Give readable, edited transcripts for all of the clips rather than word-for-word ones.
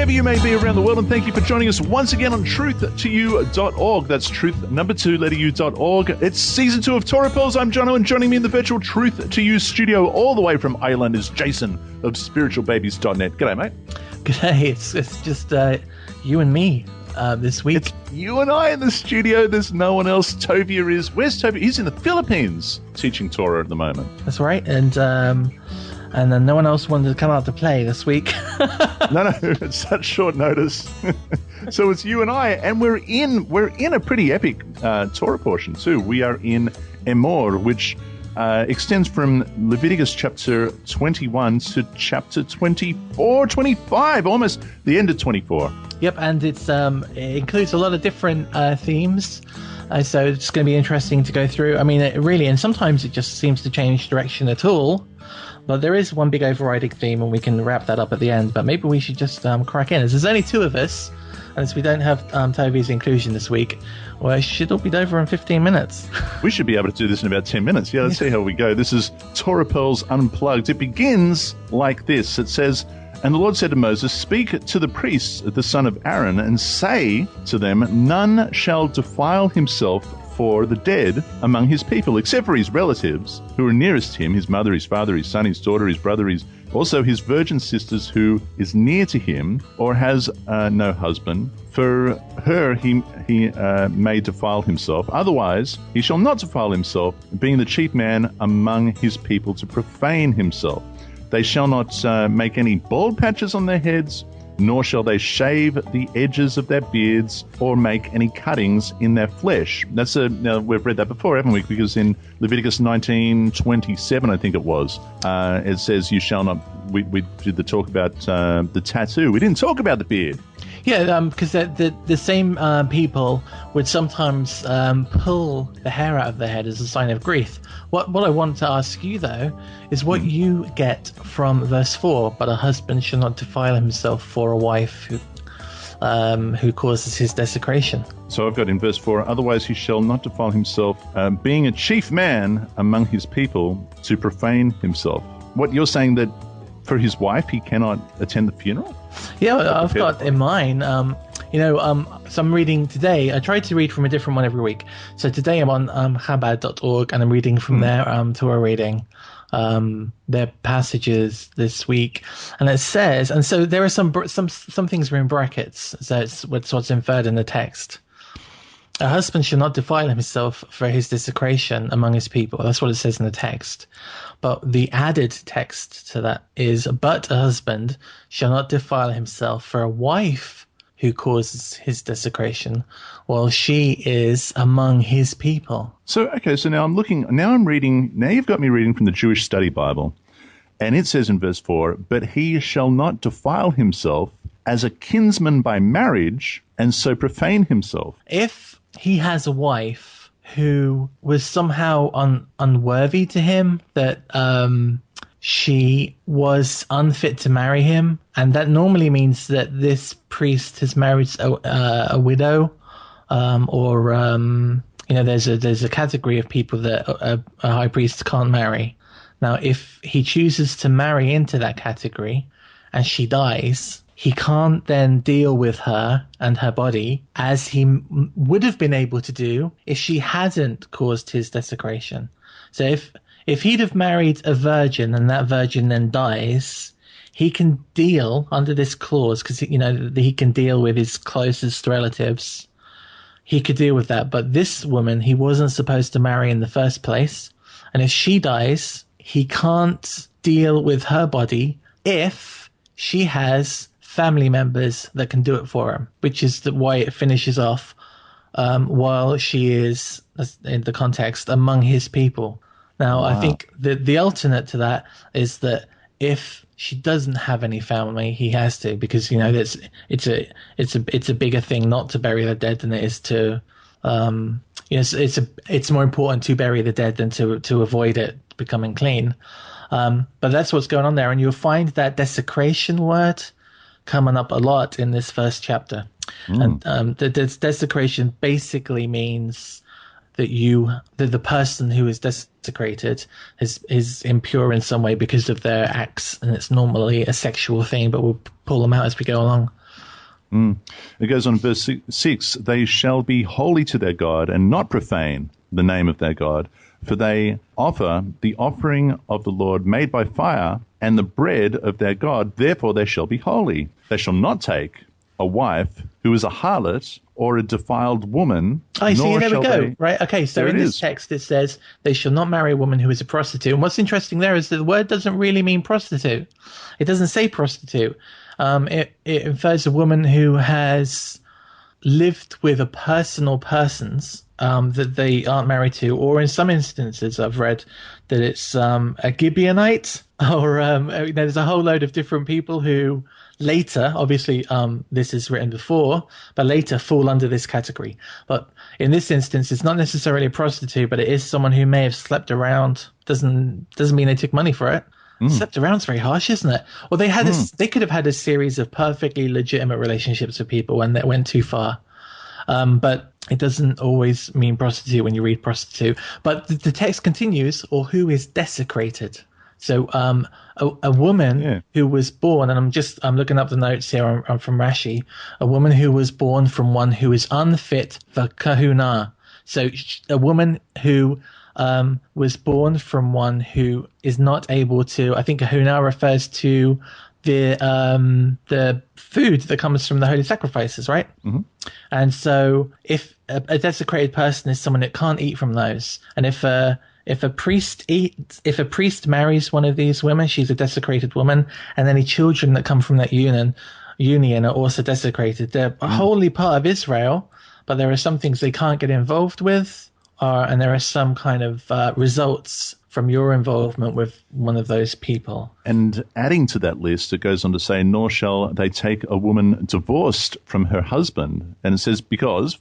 wherever you may be around the world, and thank you for joining us once again on truth2u.org. That's truth number 2 letter u.org. It's season 2 of Torah Pearls. I'm Jono, and joining me in the virtual Truth to You studio all the way from Ireland is Jason of Spiritualbabies.net. G'day, mate. G'day. It's just you and me this week. It's you and I in the studio. There's no one else. Tovia is... Where's Tovia? He's in the Philippines teaching Torah at the moment. That's right. And then no one else wanted to come out to play this week. No, it's such short notice. So it's you and I, and we're in a pretty epic Torah portion too. We are in Emor, which extends from Leviticus chapter 21 to chapter 25, almost the end of 24. Yep, and it includes a lot of different themes. So it's going to be interesting to go through. I mean, and sometimes it just seems to change direction at all. But there is one big overriding theme, and we can wrap that up at the end. But maybe we should just crack in. As there's only 2 of us, and as we don't have Toby's inclusion this week, well, it should all be over in 15 minutes. We should be able to do this in about 10 minutes. Yeah, let's see how we go. This is Torah Pearls Unplugged. It begins like this. It says, "And the Lord said to Moses, Speak to the priests, the son of Aaron, and say to them, None shall defile himself for the dead among his people, except for his relatives who are nearest him, his mother, his father, his son, his daughter, his brother, also his virgin sisters who is near to him or has no husband. For her he may defile himself. Otherwise he shall not defile himself, being the chief man among his people, to profane himself. They shall not make any bald patches on their heads, nor shall they shave the edges of their beards or make any cuttings in their flesh." Now we've read that before, haven't we? Because in Leviticus 19:27, I think it was, it says, "You shall not." We did the talk about the tattoo. We didn't talk about the beard. Yeah, because the same people would sometimes pull the hair out of their head as a sign of grief. What I want to ask you, though, is what you get from verse 4, "But a husband shall not defile himself for a wife who causes his desecration." So I've got in verse 4, "Otherwise he shall not defile himself, being a chief man among his people, to profane himself." What, you're saying that for his wife he cannot attend the funeral? Yeah, I've got in mind, so I'm reading today. I try to read from a different one every week. So today I'm on Chabad.org, and I'm reading from their Torah reading, their passages this week. And it says, and so there are some things are in brackets, so it's what's inferred in the text. "A husband should not defile himself for his desecration among his people." That's what it says in the text. But the added text to that is, "But a husband shall not defile himself for a wife who causes his desecration, while she is among his people." So now you've got me reading from the Jewish Study Bible. And it says in verse 4, "But he shall not defile himself as a kinsman by marriage, and so profane himself." If he has a wife who was somehow unworthy to him, that she was unfit to marry him, and that normally means that this priest has married a widow, there's a category of people that a high priest can't marry. Now, if he chooses to marry into that category and she dies, he can't then deal with her and her body as he would have been able to do if she hadn't caused his desecration. So if he'd have married a virgin and that virgin then dies, he can deal under this clause, because he can deal with his closest relatives. He could deal with that. But this woman, he wasn't supposed to marry in the first place. And if she dies, he can't deal with her body if she has family members that can do it for him, which is why it finishes off while she is, in the context, among his people. Now, wow. I think the alternate to that is that if she doesn't have any family, he has to, because it's a bigger thing not to bury the dead than it is to it's more important to bury the dead than to avoid it becoming clean. But that's what's going on there, and you'll find that desecration word coming up a lot in this first chapter. And the desecration basically means that the person who is desecrated is impure in some way because of their acts, and it's normally a sexual thing, but we'll pull them out as we go along. It goes on, verse 6, they shall be holy to their God and not profane the name of their God, for they offer the offering of the Lord made by fire and the bread of their God. Therefore they shall be holy. They shall not take a wife who is a harlot or a defiled woman. I see, there we go. Right, okay, so in this text it says they shall not marry a woman who is a prostitute. And what's interesting there is that the word doesn't really mean prostitute. It doesn't say prostitute. It infers a woman who has lived with a personal persons that they aren't married to, or in some instances I've read that it's a Gibeonite, or there's a whole load of different people who later, obviously this is written before, but later fall under this category. But in this instance, it's not necessarily a prostitute, but it is someone who may have slept around. Doesn't mean they took money for it. Slept around's very harsh, isn't it? Well, they could have had a series of perfectly legitimate relationships with people when that went too far. But it doesn't always mean prostitute when you read prostitute. But the text continues, or who is desecrated. So a woman who was born, and I'm looking up the notes here. I'm from Rashi. A woman who was born from one who is unfit for kahuna. So a woman who was born from one who is not able to. I think kahuna refers to the food that comes from the holy sacrifices, right? Mm-hmm. And so if a desecrated person is someone that can't eat from those, and if a priest marries one of these women, she's a desecrated woman, and any children that come from that union are also desecrated. They're a holy part of Israel, but there are some things they can't get involved with, and there are some kind of results from your involvement with one of those people. And adding to that list, it goes on to say, nor shall they take a woman divorced from her husband. And it says,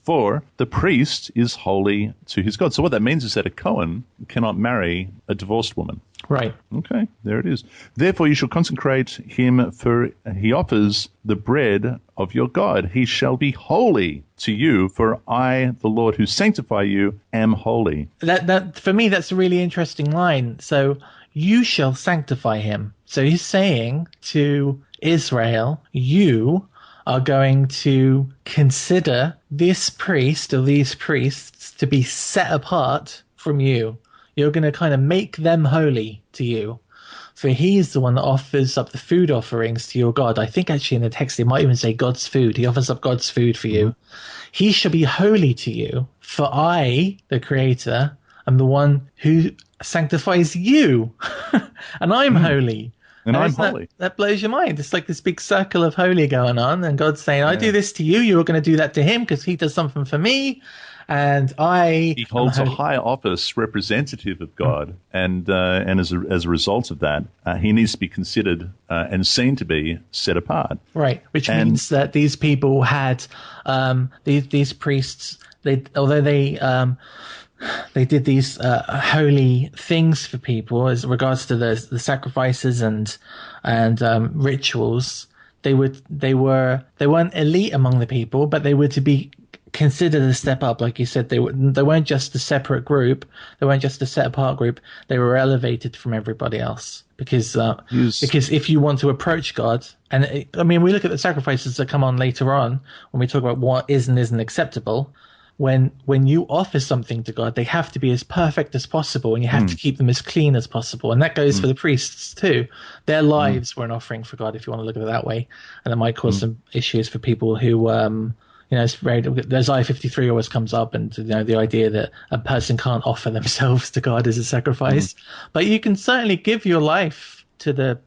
for the priest is holy to his God. So what that means is that a Cohen cannot marry a divorced woman. Right. Okay, there it is. Therefore you shall consecrate him, for he offers the bread of your God. He shall be holy to you, for I, the Lord who sanctify you, am holy. That for me, that's a really interesting line. So you shall sanctify him. So he's saying to Israel, you are going to consider this priest or these priests to be set apart from you. You're going to kind of make them holy to you. For he's the one that offers up the food offerings to your God. I think actually in the text, it might even say God's food. He offers up God's food for you. He shall be holy to you. For I, the Creator, am the one who sanctifies you. And I'm holy. And I'm holy. That blows your mind. It's like this big circle of holy going on. And God's saying, I do this to you. You're going to do that to him because he does something for me. And he holds a high office representative of God, and as a result of that, he needs to be considered and seen to be set apart. Right, which means that these people had these priests. Although they did these holy things for people as regards to the sacrifices and rituals. They weren't elite among the people, but they were to be considered a step up. Like you said, they weren't just a separate group. They weren't just a set apart group. They were elevated from everybody else because if you want to approach God, and we look at the sacrifices that come on later on when we talk about what is and isn't acceptable. When you offer something to God, they have to be as perfect as possible, and you have to keep them as clean as possible. And that goes for the priests too. Their lives were an offering for God, if you want to look at it that way. And it might cause some issues for people who it's very. Isaiah 53 always comes up, and the idea that a person can't offer themselves to God as a sacrifice, but you can certainly give your life to the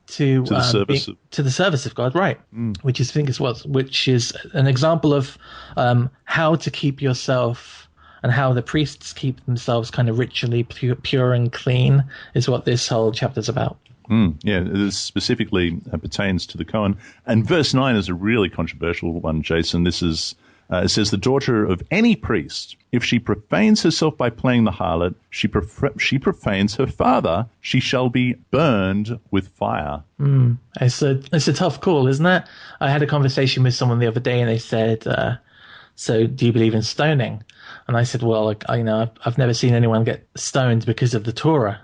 service of God, right? Which is which is an example of how to keep yourself and how the priests keep themselves kind of ritually pure and clean is what this whole chapter is about. This specifically pertains to the Cohen. And verse 9 is a really controversial one, Jason. This is, it says, the daughter of any priest, if she profanes herself by playing the harlot, she profanes her father, she shall be burned with fire. It's a tough call, isn't it? I had a conversation with someone the other day, and they said, so do you believe in stoning? And I said, well, I've never seen anyone get stoned because of the Torah.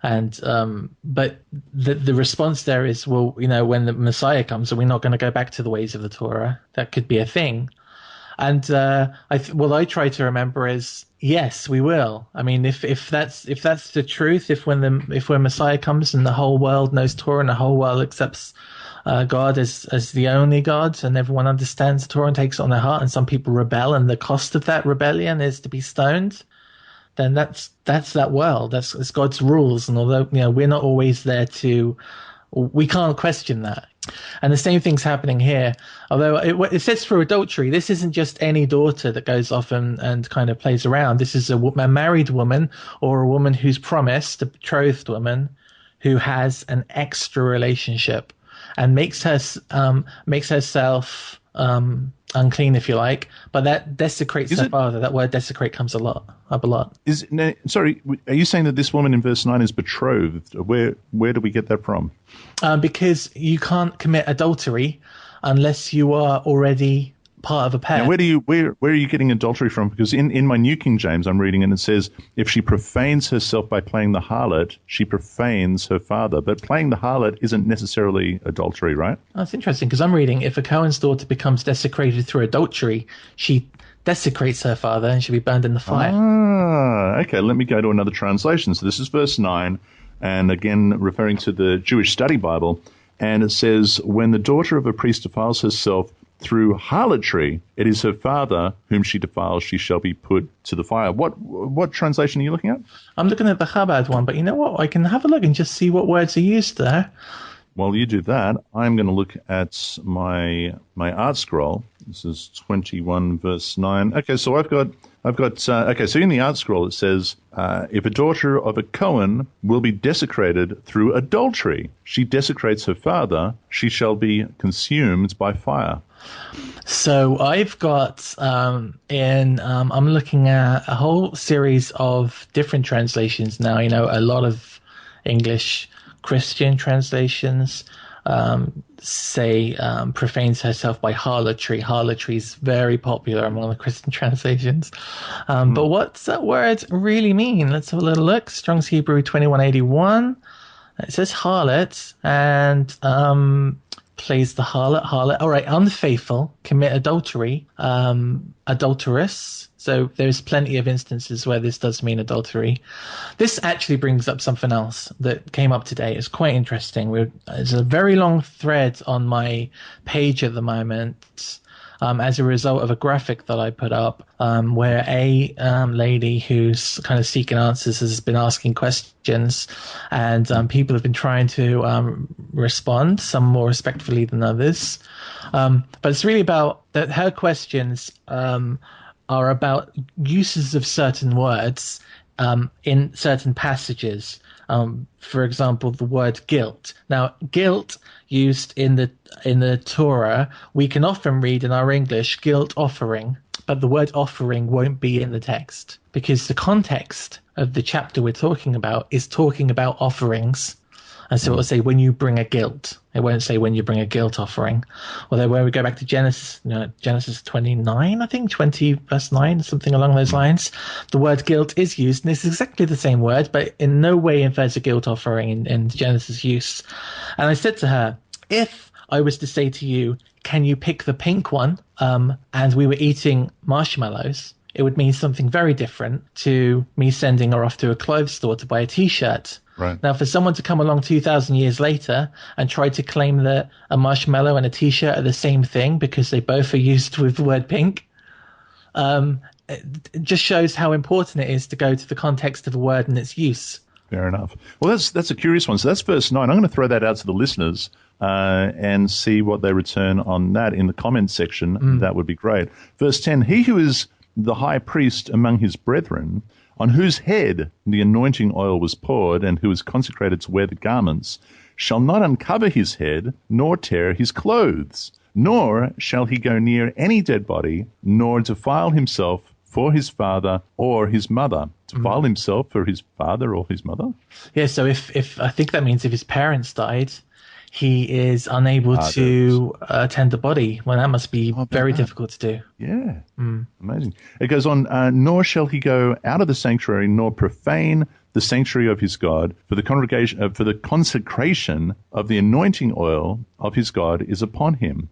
And but the response there is, well, when the Messiah comes, are we not going to go back to the ways of the Torah? That could be a thing. And what I try to remember is, yes, we will. I mean, if that's the truth, if when Messiah comes and the whole world knows Torah and the whole world accepts God as the only God, and everyone understands the Torah and takes it on their heart, and some people rebel, and the cost of that rebellion is to be stoned, then that's that world. That's God's rules. And although we're not always there we can't question that. And the same thing's happening here. Although it says for adultery, this isn't just any daughter that goes off and kind of plays around. This is a married woman, or a woman who's promised, a betrothed woman, who has an extra relationship and makes herself unclean, if you like. But that desecrates her father. That word desecrate comes up a lot. Sorry, are you saying that this woman in verse 9 is betrothed? Where do we get that from? Because you can't commit adultery unless you are already part of a pair. Now, where are you getting adultery from? Because in my New King James, I'm reading, and it says, if she profanes herself by playing the harlot, she profanes her father. But playing the harlot isn't necessarily adultery, right? That's interesting, because I'm reading, if a Cohen's daughter becomes desecrated through adultery, she desecrates her father and should be burned in the fire. Okay, let me go to another translation. So this is verse 9, and again referring to the Jewish Study Bible, and it says, when the daughter of a priest defiles herself through harlotry, it is her father whom she defiles, she shall be put to the fire. What translation are you looking at? I'm looking at the Chabad one, but you know what? I can have a look and just see what words are used there. While you do that, I'm going to look at my art scroll. This is 21 verse 9. Okay, so I've got so in the art scroll it says, if a daughter of a Cohen will be desecrated through adultery, she desecrates her father, she shall be consumed by fire. So I've got I'm looking at a whole series of different translations now. A lot of English Christian translations say profanes herself by harlotry. Harlotry is very popular among the Christian translations. But what's that word really mean? Let's have a little look. Strong's Hebrew 2181. It says harlot, and plays the harlot. All right, unfaithful, commit adultery, adulteress. So there's plenty of instances where this does mean adultery. This actually brings up something else that came up today. It's quite interesting. There's a very long thread on my page at the moment as a result of a graphic that I put up where a lady who's kind of seeking answers has been asking questions, and people have been trying to respond, some more respectfully than others. But it's really about that her questions are about uses of certain words in certain passages. For example, the word guilt. Now, guilt used in the Torah, we can often read in our English guilt offering, but the word offering won't be in the text because the context of the chapter we're talking about is talking about offerings. And so it will say when you bring a guilt. It won't say when you bring a guilt offering. Although when we go back to Genesis 29, I think, 20 verse 9, something along those lines, the word guilt is used, and it's exactly the same word, but in no way infers a guilt offering in Genesis use. And I said to her, if I was to say to you, can you pick the pink one, and we were eating marshmallows, it would mean something very different to me sending her off to a clothes store to buy a T-shirt. Right. Now, for someone to come along 2,000 years later and try to claim that a marshmallow and a T-shirt are the same thing because they both are used with the word pink, it just shows how important it is to go to the context of a word and its use. Fair enough. Well, that's a curious one. So that's verse 9. I'm going to throw that out to the listeners and see what they return on that in the comments section. That would be great. Verse 10, he who is the high priest among his brethren, on whose head the anointing oil was poured, and who is consecrated to wear the garments, shall not uncover his head, nor tear his clothes, nor shall he go near any dead body, nor defile himself for his father or his mother. Defile himself for his father or his mother? Yeah, so if I think that means if his parents died, he is unable to attend the body. Well, that must be very difficult to do. Yeah, amazing. It goes on, nor shall he go out of the sanctuary, nor profane the sanctuary of his God, for the congregation, for the consecration of the anointing oil of his God is upon him.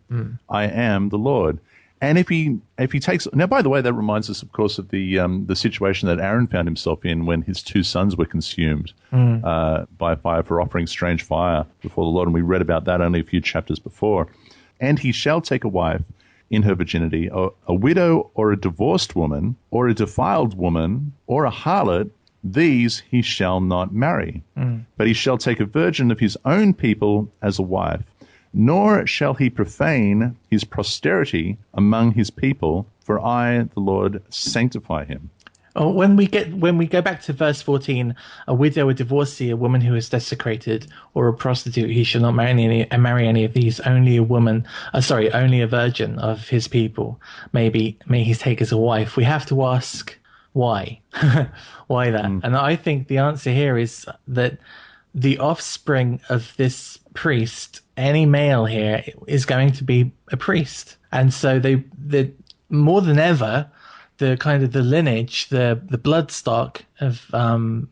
I am the Lord. And if he takes, now, by the way, that reminds us, of course, of the situation that Aaron found himself in when his 2 sons were consumed by fire for offering strange fire before the Lord. And we read about that only a few chapters before. And he shall take a wife in her virginity, a widow or a divorced woman, or a defiled woman, or a harlot. These he shall not marry, but he shall take a virgin of his own people as a wife. Nor shall he profane his posterity among his people, for I, the Lord, sanctify him. Oh, when we go back to verse 14, a widow, a divorcee, a woman who is desecrated, or a prostitute, he shall not marry any of these. Only a virgin of his people. May he take as a wife. We have to ask why, why that? And I think the answer here is that the offspring of this priest, any male here, is going to be a priest, and so they more than ever, the kind of the lineage, the bloodstock of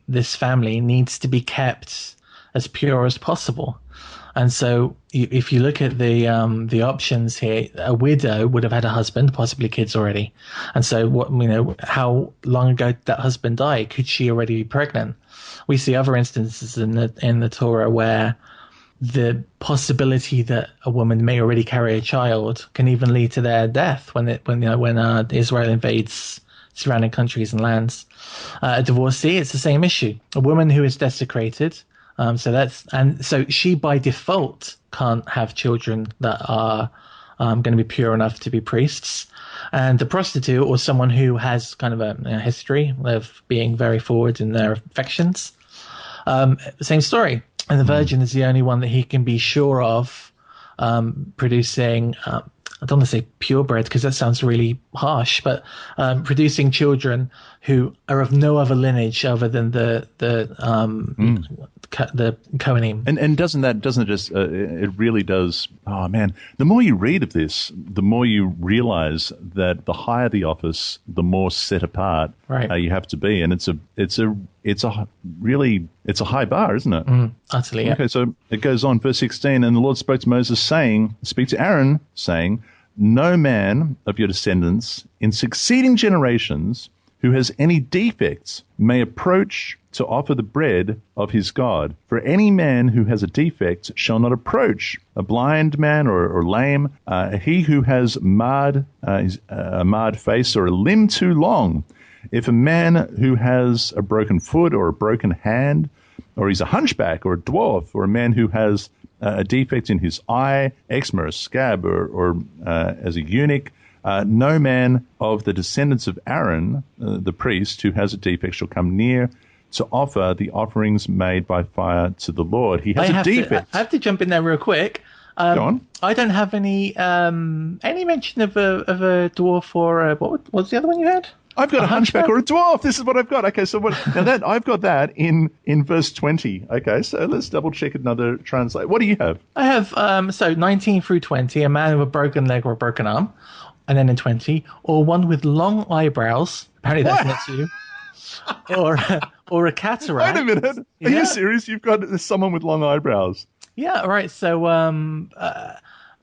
this family needs to be kept as pure as possible. And so if you look at the options here, a widow would have had a husband, possibly kids already. And so how long ago did that husband die? Could she already be pregnant? We see other instances in the Torah where the possibility that a woman may already carry a child can even lead to their death when Israel invades surrounding countries and lands. A divorcee, it's the same issue. A woman who is desecrated, so she by default can't have children that are going to be pure enough to be priests. And the prostitute, or someone who has kind of a history of being very forward in their affections, same story. And the virgin is the only one that he can be sure of producing, I don't want to say purebred because that sounds really harsh, but producing children who are of no other lineage other than the Kohanim. And doesn't it just it really does? Oh man, the more you read of this, the more you realize that the higher the office, the more set apart you have to be, and it's a high bar, isn't it? Utterly. Yeah. Okay, so it goes on, verse 16, and the Lord spoke to Moses, speak to Aaron, saying, no man of your descendants in succeeding generations who has any defects may approach to offer the bread of his God. For any man who has a defect shall not approach, a blind man or lame, he who has a marred face or a limb too long. If a man who has a broken foot or a broken hand, or he's a hunchback or a dwarf, or a man who has a defect in his eye, eczema, a scab, or as a eunuch, no man of the descendants of Aaron, the priest, who has a defect shall come near to offer the offerings made by fire to the Lord. He has a defect. I have to jump in there real quick. Go on. I don't have any mention of a dwarf or what was the other one you had? I've got a hunchback or a dwarf. This is what I've got. Okay, so I've got that in verse 20. Okay, so let's double check another translate. What do you have? I have 19 through 20, a man with a broken leg or a broken arm, and then in 20, or one with long eyebrows. Apparently that's next to you. Or a cataract. Wait a minute. Are you serious? You've got someone with long eyebrows. Yeah. Right. So long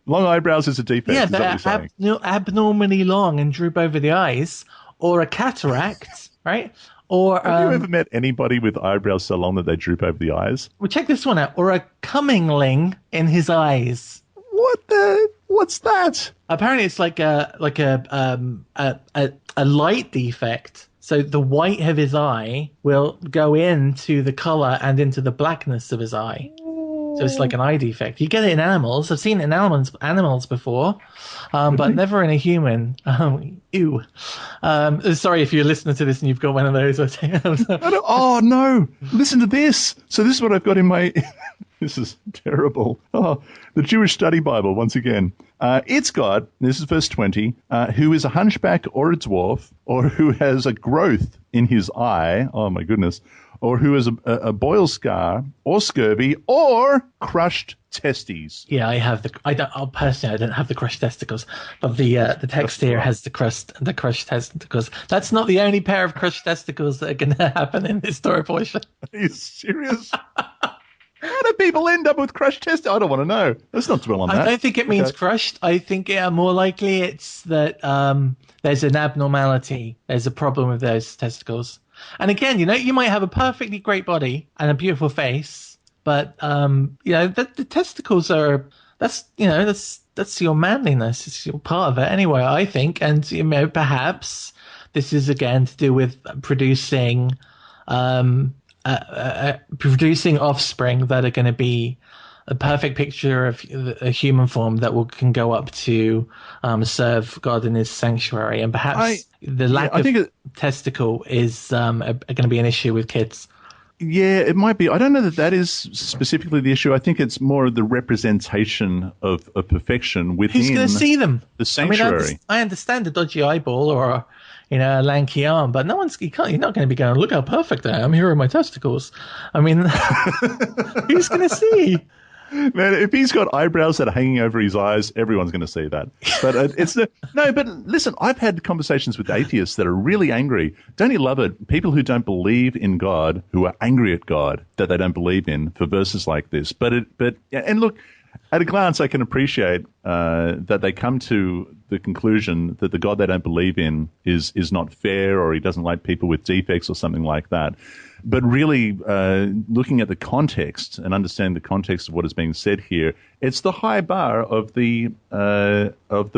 eyebrows is a defect. Yeah, is that what you're saying? Abnormally long and droop over the eyes. Or a cataract, right? Or have you ever met anybody with eyebrows so long that they droop over the eyes? Well, check this one out. Or a cummingling in his eyes. What's that? Apparently, it's like a light defect. So the white of his eye will go into the color and into the blackness of his eye. So it's like an eye defect. You get it in animals. I've seen it in animals before, but never in a human. Ew. Sorry if you're listening to this and you've got one of those. Oh, no. Listen to this. So this is what I've got in my... This is terrible. Oh, the Jewish Study Bible, once again. It's got, this is verse 20, who is a hunchback or a dwarf, or who has a growth in his eye, oh my goodness, or who has a boil scar, or scurvy, or crushed testes. Yeah, I have I don't have the crushed testicles, but the text here has the crushed testicles. That's not the only pair of crushed testicles that are going to happen in this story portion. Are you serious? How do people end up with crushed testicles? I don't want to know. Let's not dwell on that. I don't think it means crushed. I think more likely it's that there's an abnormality. There's a problem with those testicles. And again, you might have a perfectly great body and a beautiful face, but the testicles that's your manliness. It's your part of it anyway, I think. And perhaps this is again to do with producing offspring that are going to be a perfect picture of a human form that can go up to serve God in his sanctuary. And perhaps the lack of testicle is going to be an issue with kids. Yeah, it might be. I don't know that is specifically the issue. I think it's more of the representation of perfection within Who's going to see them? The sanctuary. I understand a dodgy eyeball or a lanky arm, but you're not going to be going, look how perfect I am. Here are my testicles. I mean, who's going to see? Man, if he's got eyebrows that are hanging over his eyes, everyone's going to see that. But But listen, I've had conversations with atheists that are really angry. Don't you love it? People who don't believe in God, who are angry at God that they don't believe in for verses like this. And look, at a glance, I can appreciate that they come to the conclusion that the God they don't believe in is not fair, or he doesn't like people with defects or something like that. But really, looking at the context and understanding the context of what is being said here, it's the high bar of the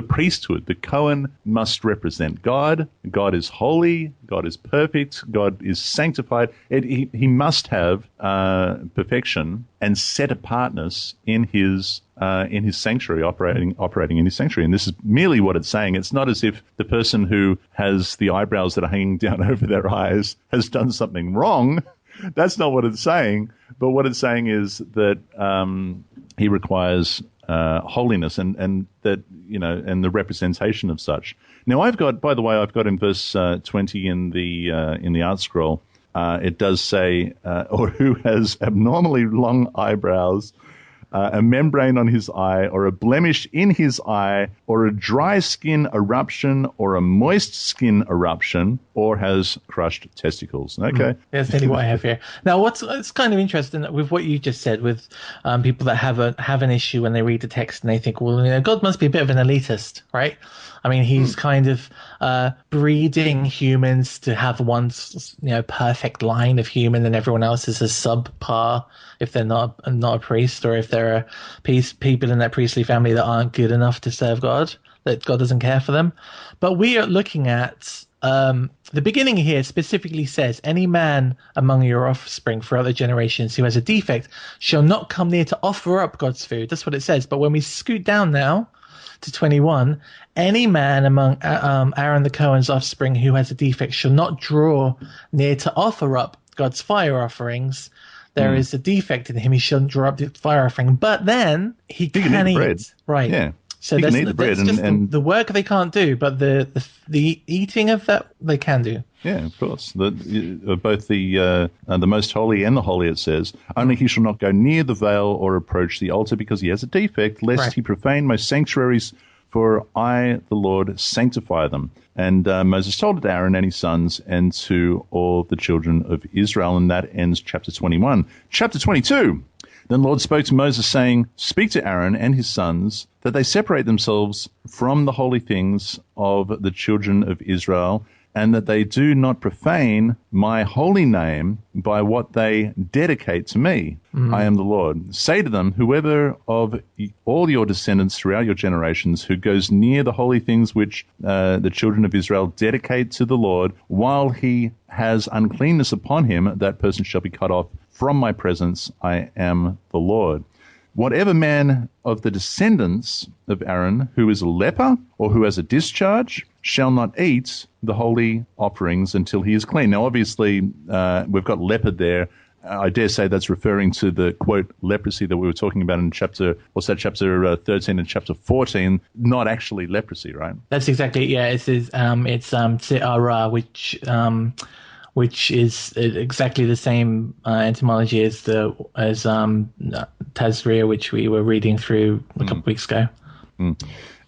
priesthood. The Cohen must represent God. God is holy. God is perfect. God is sanctified. He must have perfection and set apartness in his sanctuary, operating in his sanctuary. And this is merely what it's saying. It's not as if the person who has the eyebrows that are hanging down over their eyes has done something wrong. That's not what it's saying. But what it's saying is that he requires holiness and that, and the representation of such. Now, I've got in verse 20 in the art scroll, it does say, or who has abnormally long eyebrows, a membrane on his eye, or a blemish in his eye, or a dry skin eruption, or a moist skin eruption, or has crushed testicles. Okay. That's nearly what I have here. Now, it's kind of interesting with what you just said with people that have an issue when they read the text and they think, well, God must be a bit of an elitist, right? I mean, he's kind of breeding humans to have one, perfect line of human, and everyone else is a subpar if they're not a priest, or if there are people in that priestly family that aren't good enough to serve God, that God doesn't care for them. But we are looking at the beginning here specifically says, any man among your offspring throughout the generations who has a defect shall not come near to offer up God's food. That's what it says. But when we scoot down now to 21, any man among Aaron the Cohen's offspring who has a defect shall not draw near to offer up God's fire offerings. There is a defect in him. He shouldn't draw up the fire offering, but then he can eat bread. Right. Yeah. So he can eat the bread, and the work they can't do, but the eating of that they can do. Yeah, of course. Both the most holy and the holy, it says, only he shall not go near the veil or approach the altar because he has a defect, lest he profane my sanctuaries, for I, the Lord, sanctify them. And Moses told it to Aaron and his sons and to all the children of Israel. And that ends chapter 21. Chapter 22. Then the Lord spoke to Moses, saying, speak to Aaron and his sons, that they separate themselves from the holy things of the children of Israel, and that they do not profane my holy name by what they dedicate to me. I am the Lord. Say to them, whoever of all your descendants throughout your generations who goes near the holy things which the children of Israel dedicate to the Lord, while he has uncleanness upon him, that person shall be cut off from my presence. I am the Lord. Whatever man of the descendants of Aaron who is a leper or who has a discharge shall not eat the holy offerings until he is clean. Now, obviously, we've got leper there. I dare say that's referring to the, quote, leprosy that we were talking about in chapter 13 and chapter 14, not actually leprosy, right? That's exactly, yeah. It's Se'ara, which which is exactly the same etymology as Tazria, which we were reading through a couple of weeks ago.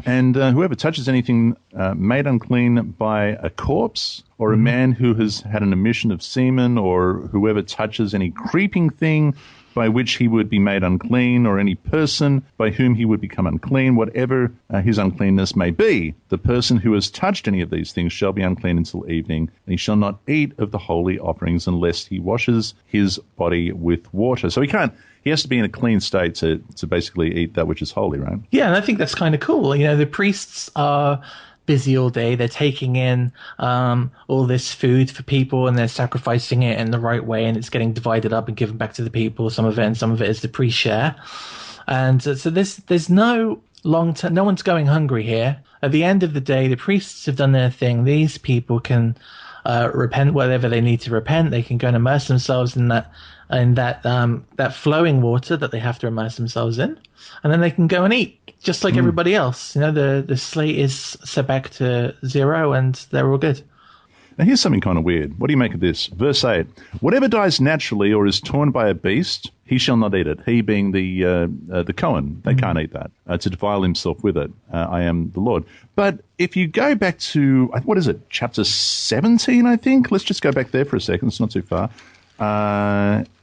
And whoever touches anything made unclean by a corpse, or a man who has had an emission of semen, or whoever touches any creeping thing by which he would be made unclean, or any person by whom he would become unclean, whatever his uncleanness may be. The person who has touched any of these things shall be unclean until evening, and he shall not eat of the holy offerings unless he washes his body with water. So he has to be in a clean state to basically eat that which is holy, right? Yeah, and I think that's kind of cool. You know, the priests are busy all day. They're taking in all this food for people, and they're sacrificing it in the right way, and it's getting divided up and given back to the people. Some of it, and some of it is the priest share. And so there's no long term. No one's going hungry here. At the end of the day, the priests have done their thing. These people can repent whatever they need to repent. They can go and immerse themselves in that flowing water that they have to immerse themselves in, and then they can go and eat just like everybody else. You know, the slate is set back to 0, and they're all good. Now here's something kind of weird. What do you make of this? Verse 8: whatever dies naturally or is torn by a beast, he shall not eat it. He being the Cohen, they can't eat that, to defile himself with it. I am the Lord. But if you go back to, what is it, chapter 17, I think? Let's just go back there for a second. It's not too far.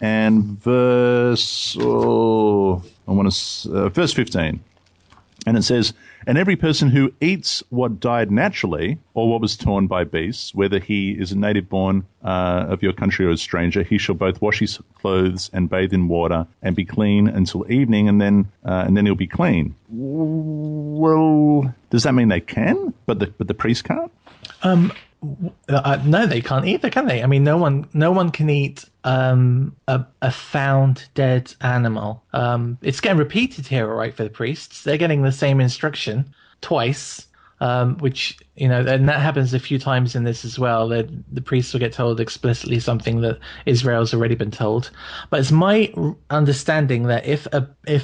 And verse 15. And it says, and every person who eats what died naturally or what was torn by beasts, whether he is a native born of your country or a stranger, he shall both wash his clothes and bathe in water and be clean until evening, and then he'll be clean. Well, does that mean they can, but the priest can't? No, they can't either, can they? I mean, no one can eat a found dead animal. It's getting repeated here, all right, for the priests. They're getting the same instruction twice, which, you know, and that happens a few times in this as well. The priests will get told explicitly something that Israel's already been told. But it's my understanding that if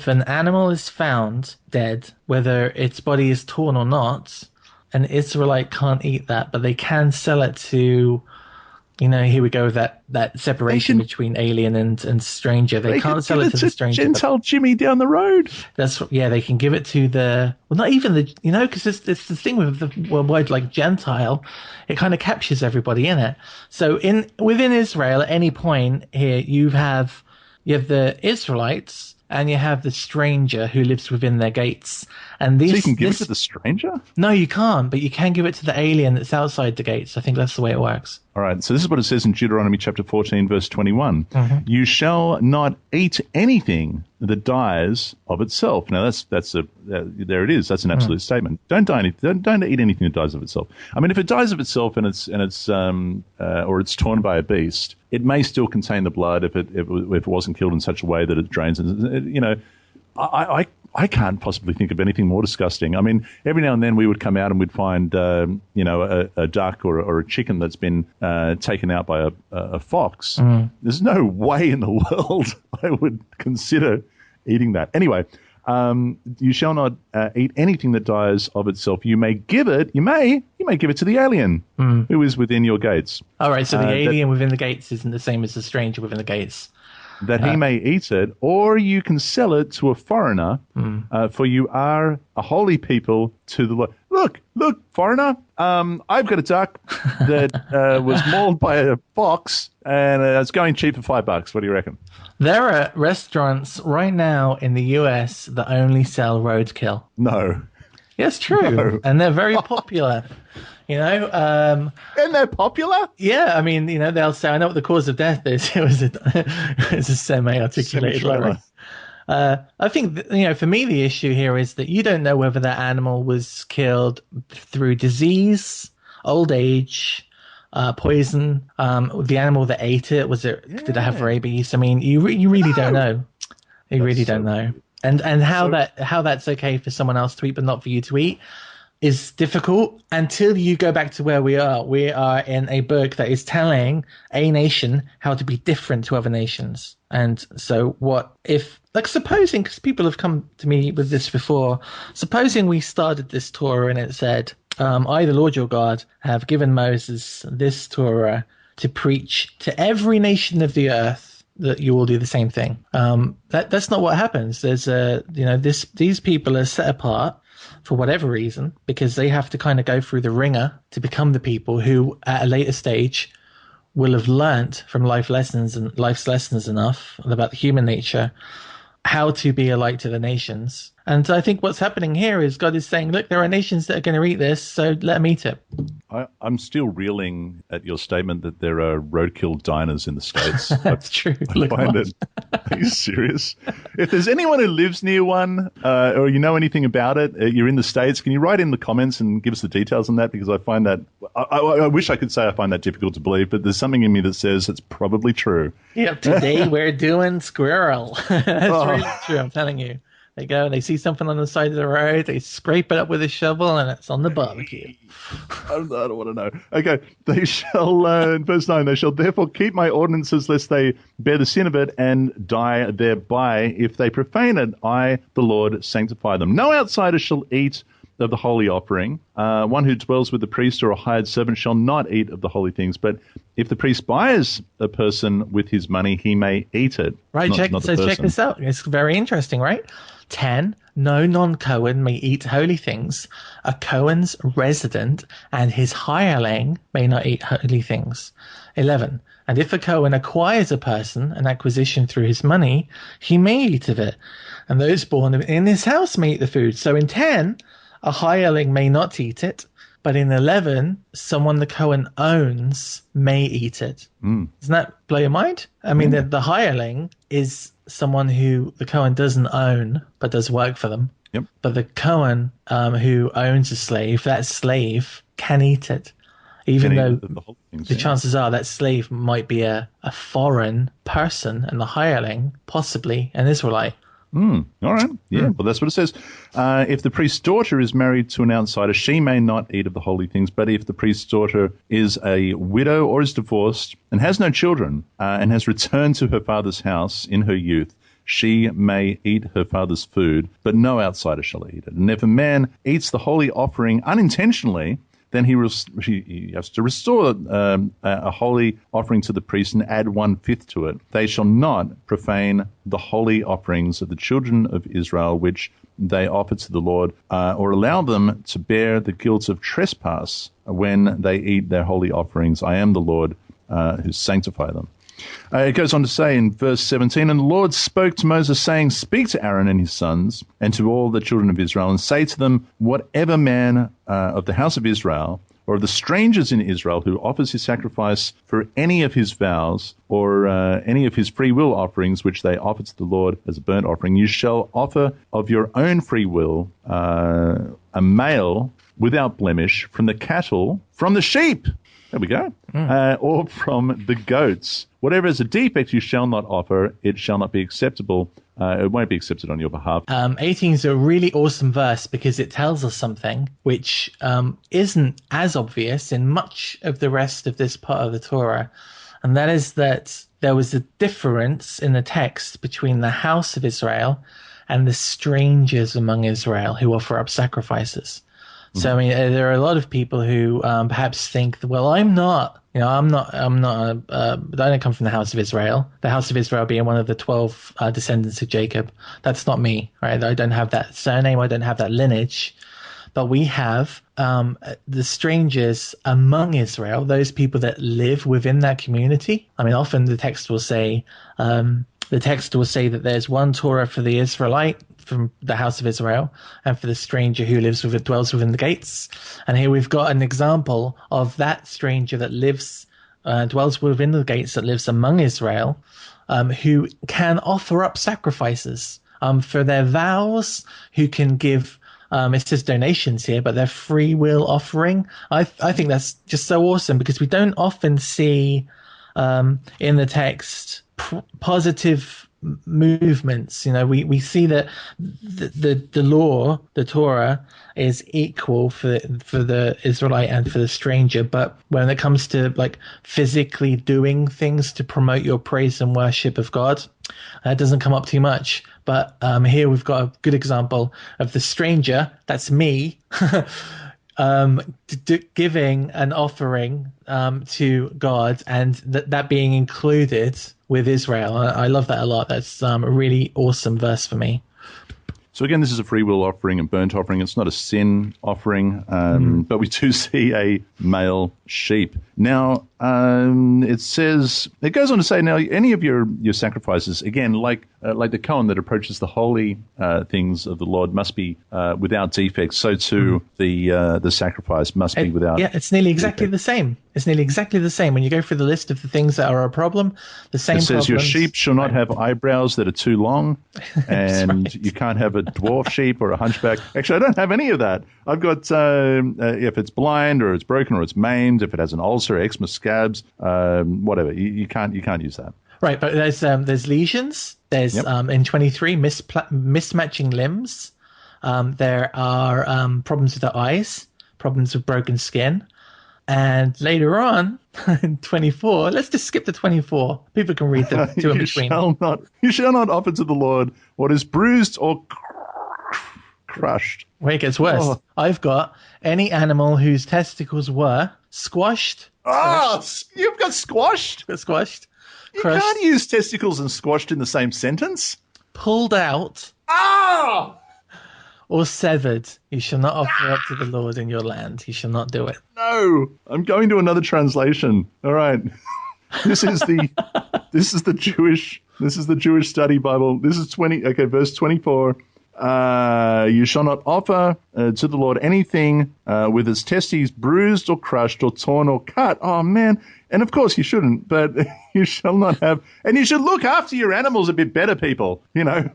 an animal is found dead, whether its body is torn or not, an Israelite can't eat that, but they can sell it to, you know, here we go with that separation between alien and stranger. They can't sell it to the stranger. Gentile Jimmy down the road. They can give it to not even the, you know, because it's the thing with the word like Gentile, it kind of captures everybody in it. So within Israel, at any point here, you have the Israelites, and you have the stranger who lives within their gates. And so you can give it to the stranger? No, you can't, but you can give it to the alien that's outside the gates. I think that's the way it works. All right, so this is what it says in Deuteronomy chapter 14, verse 21. You shall not eat anything that dies of itself. Now, there it is. That's an absolute statement. Don't eat anything that dies of itself. I mean, if it dies of itself and or it's torn by a beast, it may still contain the blood if it wasn't killed in such a way that it drains. And, you know, I can't possibly think of anything more disgusting. I mean, every now and then we would come out and we'd find, a duck or a chicken that's been taken out by a fox. There's no way in the world I would consider eating that. Anyway, you shall not eat anything that dies of itself. You may give it to the alien who is within your gates. All right, so the alien within the gates isn't the same as the stranger within the gates. That he may eat it, or you can sell it to a foreigner, for you are a holy people to the Lord. Look, foreigner, I've got a duck that was mauled by a fox, and it's going cheap for $5. What do you reckon? There are restaurants right now in the US that only sell roadkill. No. Yes, true. No. And they're very popular. You know, and they're popular. Yeah, I mean, you know, they'll say, "I know what the cause of death is." It's a semi-articulated line. I think, you know, for me, the issue here is that you don't know whether that animal was killed through disease, old age, poison. The animal that ate it, did it have rabies? I mean, you really don't know. You really don't know. And how that's okay for someone else to eat, but not for you to eat, is difficult until you go back to where we are. We are in a book that is telling a nation how to be different to other nations. And so what if, like, supposing, because people have come to me with this before, supposing we started this Torah and it said, I, the Lord your God, have given Moses this Torah to preach to every nation of the earth that you will do the same thing. That's not what happens. There's these people are set apart for whatever reason, because they have to kind of go through the ringer to become the people who at a later stage will have learnt from life's lessons enough about human nature, how to be a light to the nations. And I think what's happening here is God is saying, look, there are nations that are going to eat this, so let them eat it. I'm still reeling at your statement that there are roadkill diners in the States. That's true. I find it. Are you serious? If there's anyone who lives near one, or you know anything about it, you're in the States, can you write in the comments and give us the details on that? Because I find that, I wish I could say I find that difficult to believe, but there's something in me that says it's probably true. Yep, today we're doing squirrel. That's really true, I'm telling you. They go and they see something on the side of the road, they scrape it up with a shovel, and it's on the barbecue. I don't want to know. Okay, they shall, verse 9, they shall therefore keep my ordinances lest they bear the sin of it and die thereby. If they profane it, I, the Lord, sanctify them. No outsider shall eat of the holy offering. One who dwells with the priest or a hired servant shall not eat of the holy things, but if the priest buys a person with his money, he may eat it. Right, check this out. It's very interesting, right? 10, no non-Cohen may eat holy things. A Cohen's resident and his hireling may not eat holy things. 11, and if a Cohen acquires a person, an acquisition through his money, he may eat of it. And those born in his house may eat the food. So in 10, a hireling may not eat it. But in 11, someone the Cohen owns may eat it. Doesn't that blow your mind? I mean, the hireling is someone who the Cohen doesn't own, but does work for them. Yep. But the Cohen who owns a slave, that slave can eat it. Even though the chances are that slave might be a foreign person, and the hireling, possibly an Israelite. All right. Yeah, well, that's what it says. If the priest's daughter is married to an outsider, she may not eat of the holy things. But if the priest's daughter is a widow or is divorced and has no children and has returned to her father's house in her youth, she may eat her father's food, but no outsider shall eat it. And if a man eats the holy offering unintentionally, then he has to restore a holy offering to the priest and add 1/5 to it. They shall not profane the holy offerings of the children of Israel, which they offer to the Lord, or allow them to bear the guilt of trespass when they eat their holy offerings. I am the Lord who sanctify them. It goes on to say in verse 17, and the Lord spoke to Moses, saying, speak to Aaron and his sons and to all the children of Israel, and say to them, whatever man of the house of Israel or of the strangers in Israel who offers his sacrifice for any of his vows or any of his free will offerings which they offer to the Lord as a burnt offering, you shall offer of your own free will a male without blemish from the cattle, from the sheep. There we go. Or from the goats. Whatever is a defect you shall not offer, it shall not be acceptable. It won't be accepted on your behalf. 18 is a really awesome verse because it tells us something which isn't as obvious in much of the rest of this part of the Torah. And that is that there was a difference in the text between the house of Israel and the strangers among Israel who offer up sacrifices. So, I mean, there are a lot of people who perhaps think, well, I don't come from the house of Israel. The house of Israel being one of the 12 descendants of Jacob. That's not me, right? I don't have that surname. I don't have that lineage. But we have the strangers among Israel, those people that live within that community. I mean, often the text will say that there's one Torah for the Israelite from the house of Israel and for the stranger who dwells within the gates. And here we've got an example of that stranger that dwells within the gates, that lives among Israel, who can offer up sacrifices for their vows, who can give, it says donations here, but their free will offering. I think that's just so awesome because we don't often see in the text positive movements. We see that the law, the Torah, is equal for the Israelite and for the stranger, but when it comes to like physically doing things to promote your praise and worship of God, that doesn't come up too much. But here we've got a good example of the stranger, that's me, giving an offering to God, and that being included with Israel. I love that a lot. That's a really awesome verse for me. So again, this is a free will offering, a burnt offering. It's not a sin offering, but we do see a male sheep. Now, it goes on to say, now, any of your sacrifices, again, like the Kohen that approaches the holy things of the Lord must be without defects. So too, the sacrifice must be without. Yeah, it's nearly exactly the same. It's nearly exactly the same. When you go through the list of the things that are a problem, the same. It says your sheep shall not have eyebrows that are too long, and you can't have a dwarf sheep or a hunchback. Actually, I don't have any of that. I've got if it's blind or it's broken or it's maimed, if it has an ulcer, eczema, scabs, whatever. You can't use that. Right, but there's lesions. There's in 23 mismatching limbs. There are problems with the eyes, problems with broken skin. And later on, in 24, let's just skip to 24. People can read the two in between. You shall not offer to the Lord what is bruised or crushed. Wait, it gets worse. Oh. I've got any animal whose testicles were squashed. You've got squashed? Squashed. You can't use testicles and squashed in the same sentence. Pulled out. Or severed. You shall not offer up to the Lord in your land. You shall not do it. No, I'm going to another translation. All right. This is the Jewish study Bible. This is verse 24. You shall not offer to the Lord anything with its testes bruised or crushed or torn or cut. Oh man. And of course you shouldn't, but you shall not have, and you should look after your animals a bit better, people. It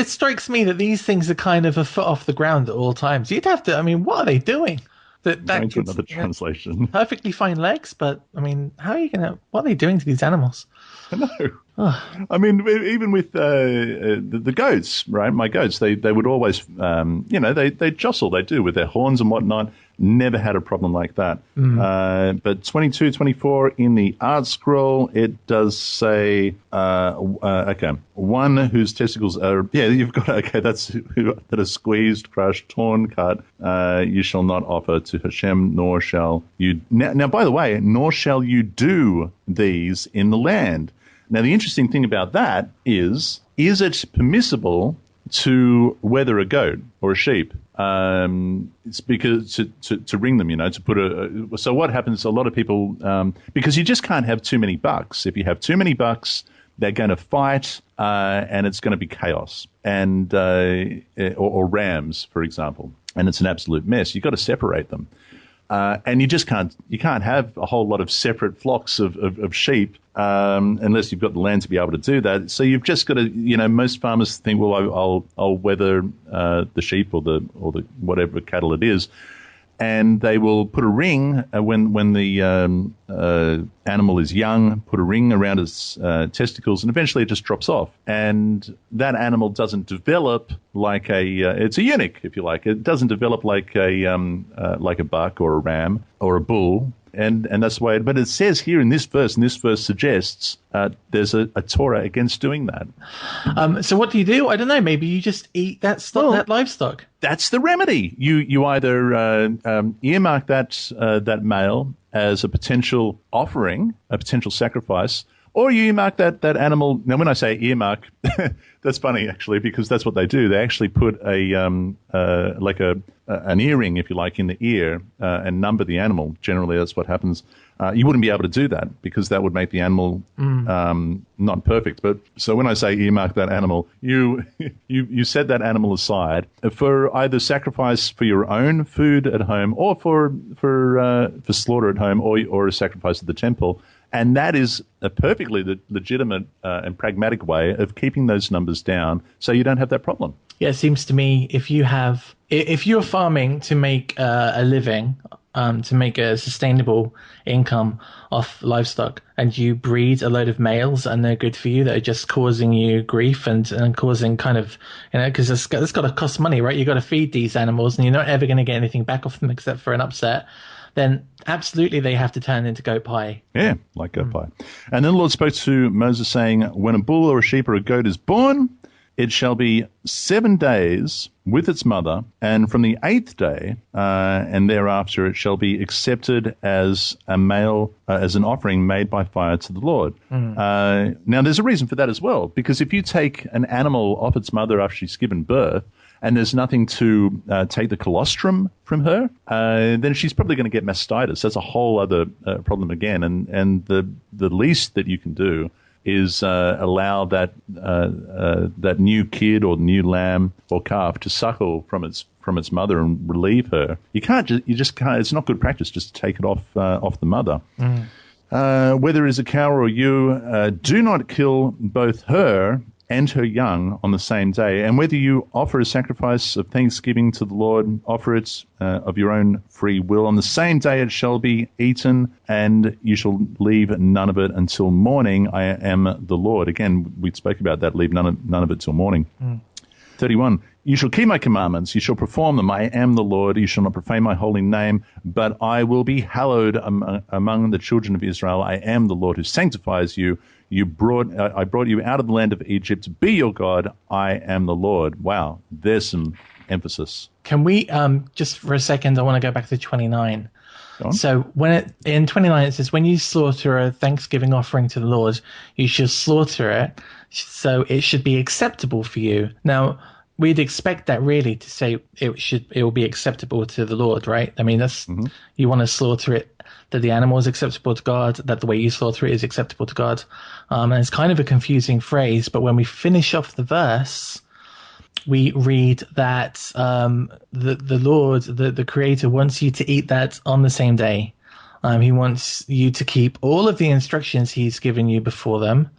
strikes me that these things are kind of a foot off the ground at all times. You'd have to, what are they doing? Going to another translation. Perfectly fine legs, but, how are you what are they doing to these animals? I know. Even with the goats, right? My goats, they would always, they jostle, they do with their horns and whatnot. Never had a problem like that. But 22, 24 in the art scroll, it does say, one whose testicles are, you've got, that are squeezed, crushed, torn, cut, you shall not offer to Hashem, nor shall you, now by the way, nor shall you do these in the land. Now, the interesting thing about that is it permissible to wether a goat or a sheep? It's because to ring them, to put so what happens, a lot of people, because you just can't have too many bucks. If you have too many bucks, they're going to fight, and it's going to be chaos, and or rams, for example, and it's an absolute mess. You've got to separate them. And you can't have a whole lot of separate flocks of sheep unless you've got the land to be able to do that. So you've just got to, most farmers think, well, I'll wether the sheep or the whatever cattle it is, and they will put a ring when the animal is young, put a ring around its testicles, and eventually it just drops off. And that animal doesn't develop like it's a eunuch, if you like. It doesn't develop like a buck or a ram or a bull. And that's the way. But it says here in this verse, suggests there's a Torah against doing that. So what do you do? I don't know. Maybe you just eat that livestock. That's the remedy. You either earmark that male as a potential offering, a potential sacrifice, or you earmark that animal. Now, when I say earmark, that's funny actually, because that's what they do. They actually put an earring, if you like, in the ear and number the animal. Generally, that's what happens. You wouldn't be able to do that because that would make the animal not perfect. But so when I say earmark that animal, you set that animal aside for either sacrifice for your own food at home, or for slaughter at home, or a sacrifice at the temple. And that is a perfectly legitimate and pragmatic way of keeping those numbers down, so you don't have that problem. Yeah, it seems to me if you're farming to make a living, to make a sustainable income off livestock, and you breed a load of males and they're good for you, that are just causing you grief and causing kind of, because it's got to cost money, right? You've got to feed these animals, and you're not ever going to get anything back off them except for an upset. Then absolutely they have to turn into goat pie. Yeah, like goat pie. And then the Lord spoke to Moses saying, when a bull or a sheep or a goat is born, It shall be 7 days with its mother, and from the 8th day and thereafter it shall be accepted as a male, as an offering made by fire to the Lord. Now, there's a reason for that as well, because if you take an animal off its mother after she's given birth, and there's nothing to take the colostrum from her, then she's probably going to get mastitis. That's a whole other problem again. And the least that you can do is allow that new kid or new lamb or calf to suckle from its mother and relieve her. You just can't. It's not good practice just to take it off the mother. Whether it is a cow or you, do not kill both her and her young on the same day. And whether you offer a sacrifice of thanksgiving to the Lord, offer it of your own free will. On the same day it shall be eaten, and you shall leave none of it until morning. I am the Lord. Again, we spoke about that, leave none of it till morning. 31, you shall keep my commandments, you shall perform them. I am the Lord. You shall not profane my holy name, but I will be hallowed among the children of Israel. I am the Lord who sanctifies you. I brought you out of the land of Egypt. Be your God. I am the Lord. Wow, there's some emphasis. Can we, just for a second, I want to go back to 29. So in 29 it says, when you slaughter a thanksgiving offering to the Lord, you should slaughter it, so it should be acceptable for you. Now, we'd expect that really to say it will be acceptable to the Lord, right? I mean, that's you want to slaughter it that the animal is acceptable to God, that the way you slaughter it is acceptable to God. And it's kind of a confusing phrase, but when we finish off the verse, we read that the Lord, the Creator, wants you to eat that on the same day. He wants you to keep all of the instructions he's given you before them.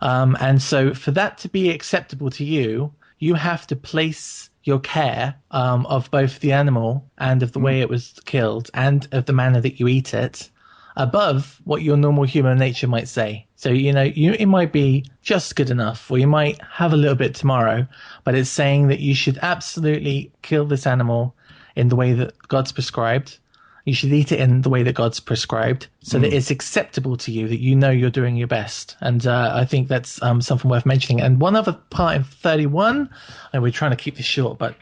And so for that to be acceptable to you, you have to place your care of both the animal and of the way it was killed and of the manner that you eat it above what your normal human nature might say. So, it might be just good enough, or you might have a little bit tomorrow, but it's saying that you should absolutely kill this animal in the way that God's prescribed. You should eat it in the way that God's prescribed, so that it's acceptable to you, that you're doing your best. And I think that's something worth mentioning. And one other part in 31, and we're trying to keep this short, but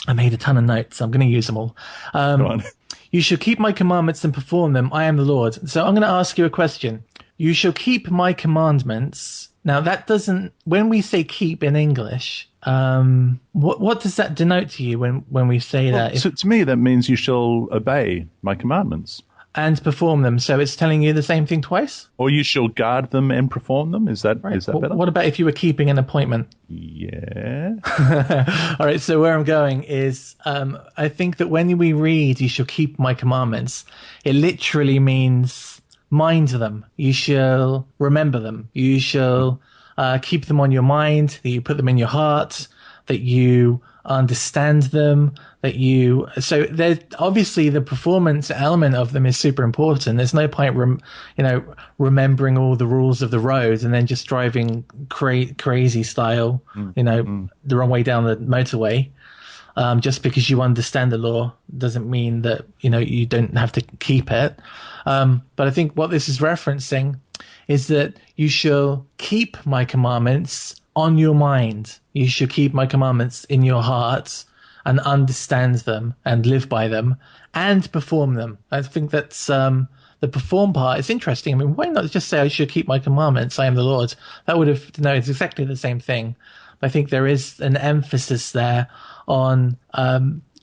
I made a ton of notes, so I'm going to use them all. Go on. You shall keep my commandments and perform them. I am the Lord. So I'm going to ask you a question. You shall keep my commandments. Now, that doesn't, when we say keep in English, what does that denote to you when we say that? So to me, that means you shall obey my commandments. And perform them. So it's telling you the same thing twice? Or you shall guard them and perform them. Is that better? What about if you were keeping an appointment? Yeah. All right, so where I'm going is I think that when we read, you shall keep my commandments, it literally means mind them. You shall remember them. You shall keep them on your mind, that you put them in your heart, that you understand them, so there's obviously the performance element of them is super important. There's no point remembering all the rules of the road and then just driving crazy style the wrong way down the motorway. Just because you understand the law doesn't mean that you don't have to keep it. But I think what this is referencing is that you shall keep my commandments on your mind. You should keep my commandments in your heart and understand them and live by them and perform them. I think that's the perform part is interesting. I mean, why not just say I should keep my commandments? I am the Lord. That would have denoted exactly the same thing. But I think there is an emphasis there on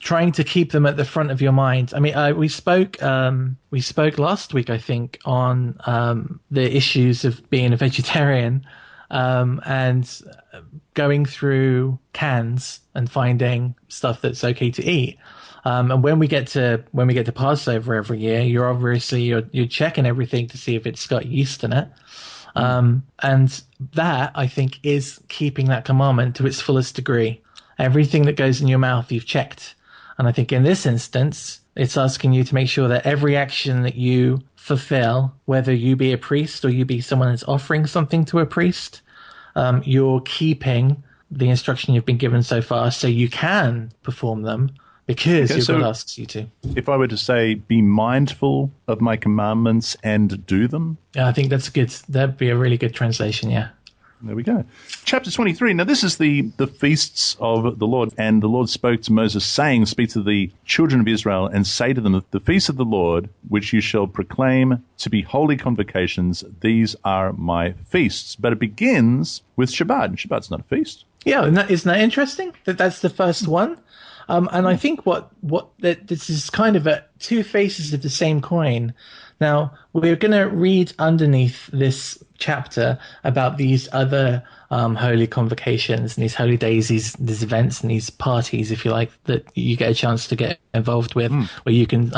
trying to keep them at the front of your mind. I mean, we spoke last week, I think, on the issues of being a vegetarian. And going through cans and finding stuff that's okay to eat. And when we get to Passover every year, you're checking everything to see if it's got yeast in it. And that, I think, is keeping that commandment to its fullest degree. Everything that goes in your mouth, you've checked. And I think in this instance, it's asking you to make sure that every action that you fulfill, whether you be a priest or you be someone that's offering something to a priest, you're keeping the instruction you've been given so far so you can perform them because your God asks you to. If I were to say, be mindful of my commandments and do them? Yeah, I think that's good. That'd be a really good translation, yeah. There we go. Chapter 23. Now, this is the feasts of the Lord. And the Lord spoke to Moses, saying, speak to the children of Israel and say to them, the feasts of the Lord, which you shall proclaim to be holy convocations, these are my feasts. But it begins with Shabbat. And Shabbat's not a feast. Yeah, isn't that interesting? That's the first one. And I think this is kind of two faces of the same coin. Now, we're going to read underneath this chapter about these other holy convocations and these holy days, these events and these parties, if you like, that you get a chance to get involved with, where you can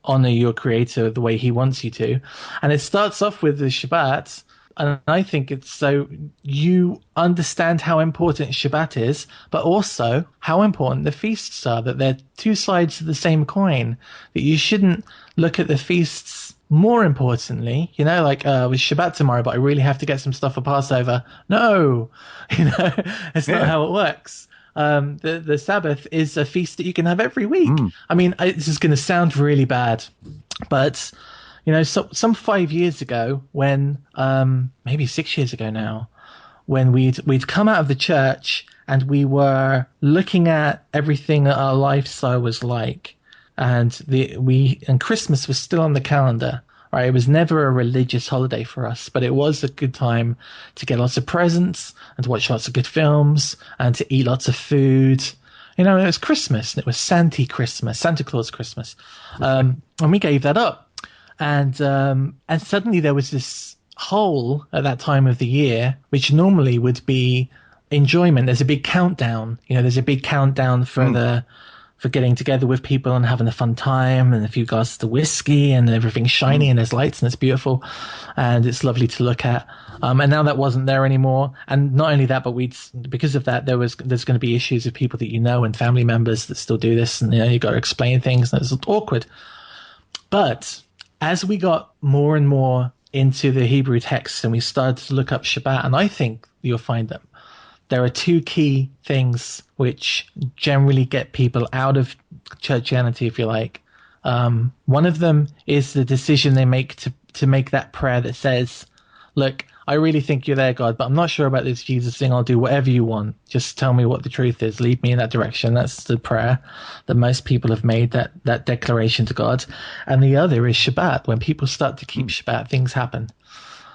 honor your Creator the way He wants you to. And it starts off with the Shabbat. And I think it's so you understand how important Shabbat is, but also how important the feasts are, that they're two sides of the same coin, that you shouldn't look at the feasts more importantly, like with Shabbat tomorrow, but I really have to get some stuff for Passover. No, it's not how it works. The Sabbath is a feast that you can have every week. I mean, this is going to sound really bad, but some 5 years ago, when maybe 6 years ago now, when we'd come out of the church and we were looking at everything that our lifestyle was like, and Christmas was still on the calendar. Right, it was never a religious holiday for us, but it was a good time to get lots of presents and to watch lots of good films and to eat lots of food. It was Christmas, and it was Santa Claus Christmas, and we gave that up. And suddenly there was this hole at that time of the year, which normally would be enjoyment. There's a big countdown. There's a big countdown for getting together with people and having a fun time, and a few glasses of whiskey, and everything's shiny and there's lights and it's beautiful and it's lovely to look at. And now that wasn't there anymore. And not only that, but because of that, there's going to be issues with people that and family members that still do this, and you got to explain things, and it's awkward. But as we got more and more into the Hebrew text and we started to look up Shabbat, and I think you'll find that there are two key things which generally get people out of churchianity, if you like. One of them is the decision they make to make that prayer that says, look, I really think you're there, God, but I'm not sure about this Jesus thing. I'll do whatever you want. Just tell me what the truth is. Lead me in that direction. That's the prayer that most people have made, that declaration to God. And the other is Shabbat. When people start to keep Shabbat, things happen.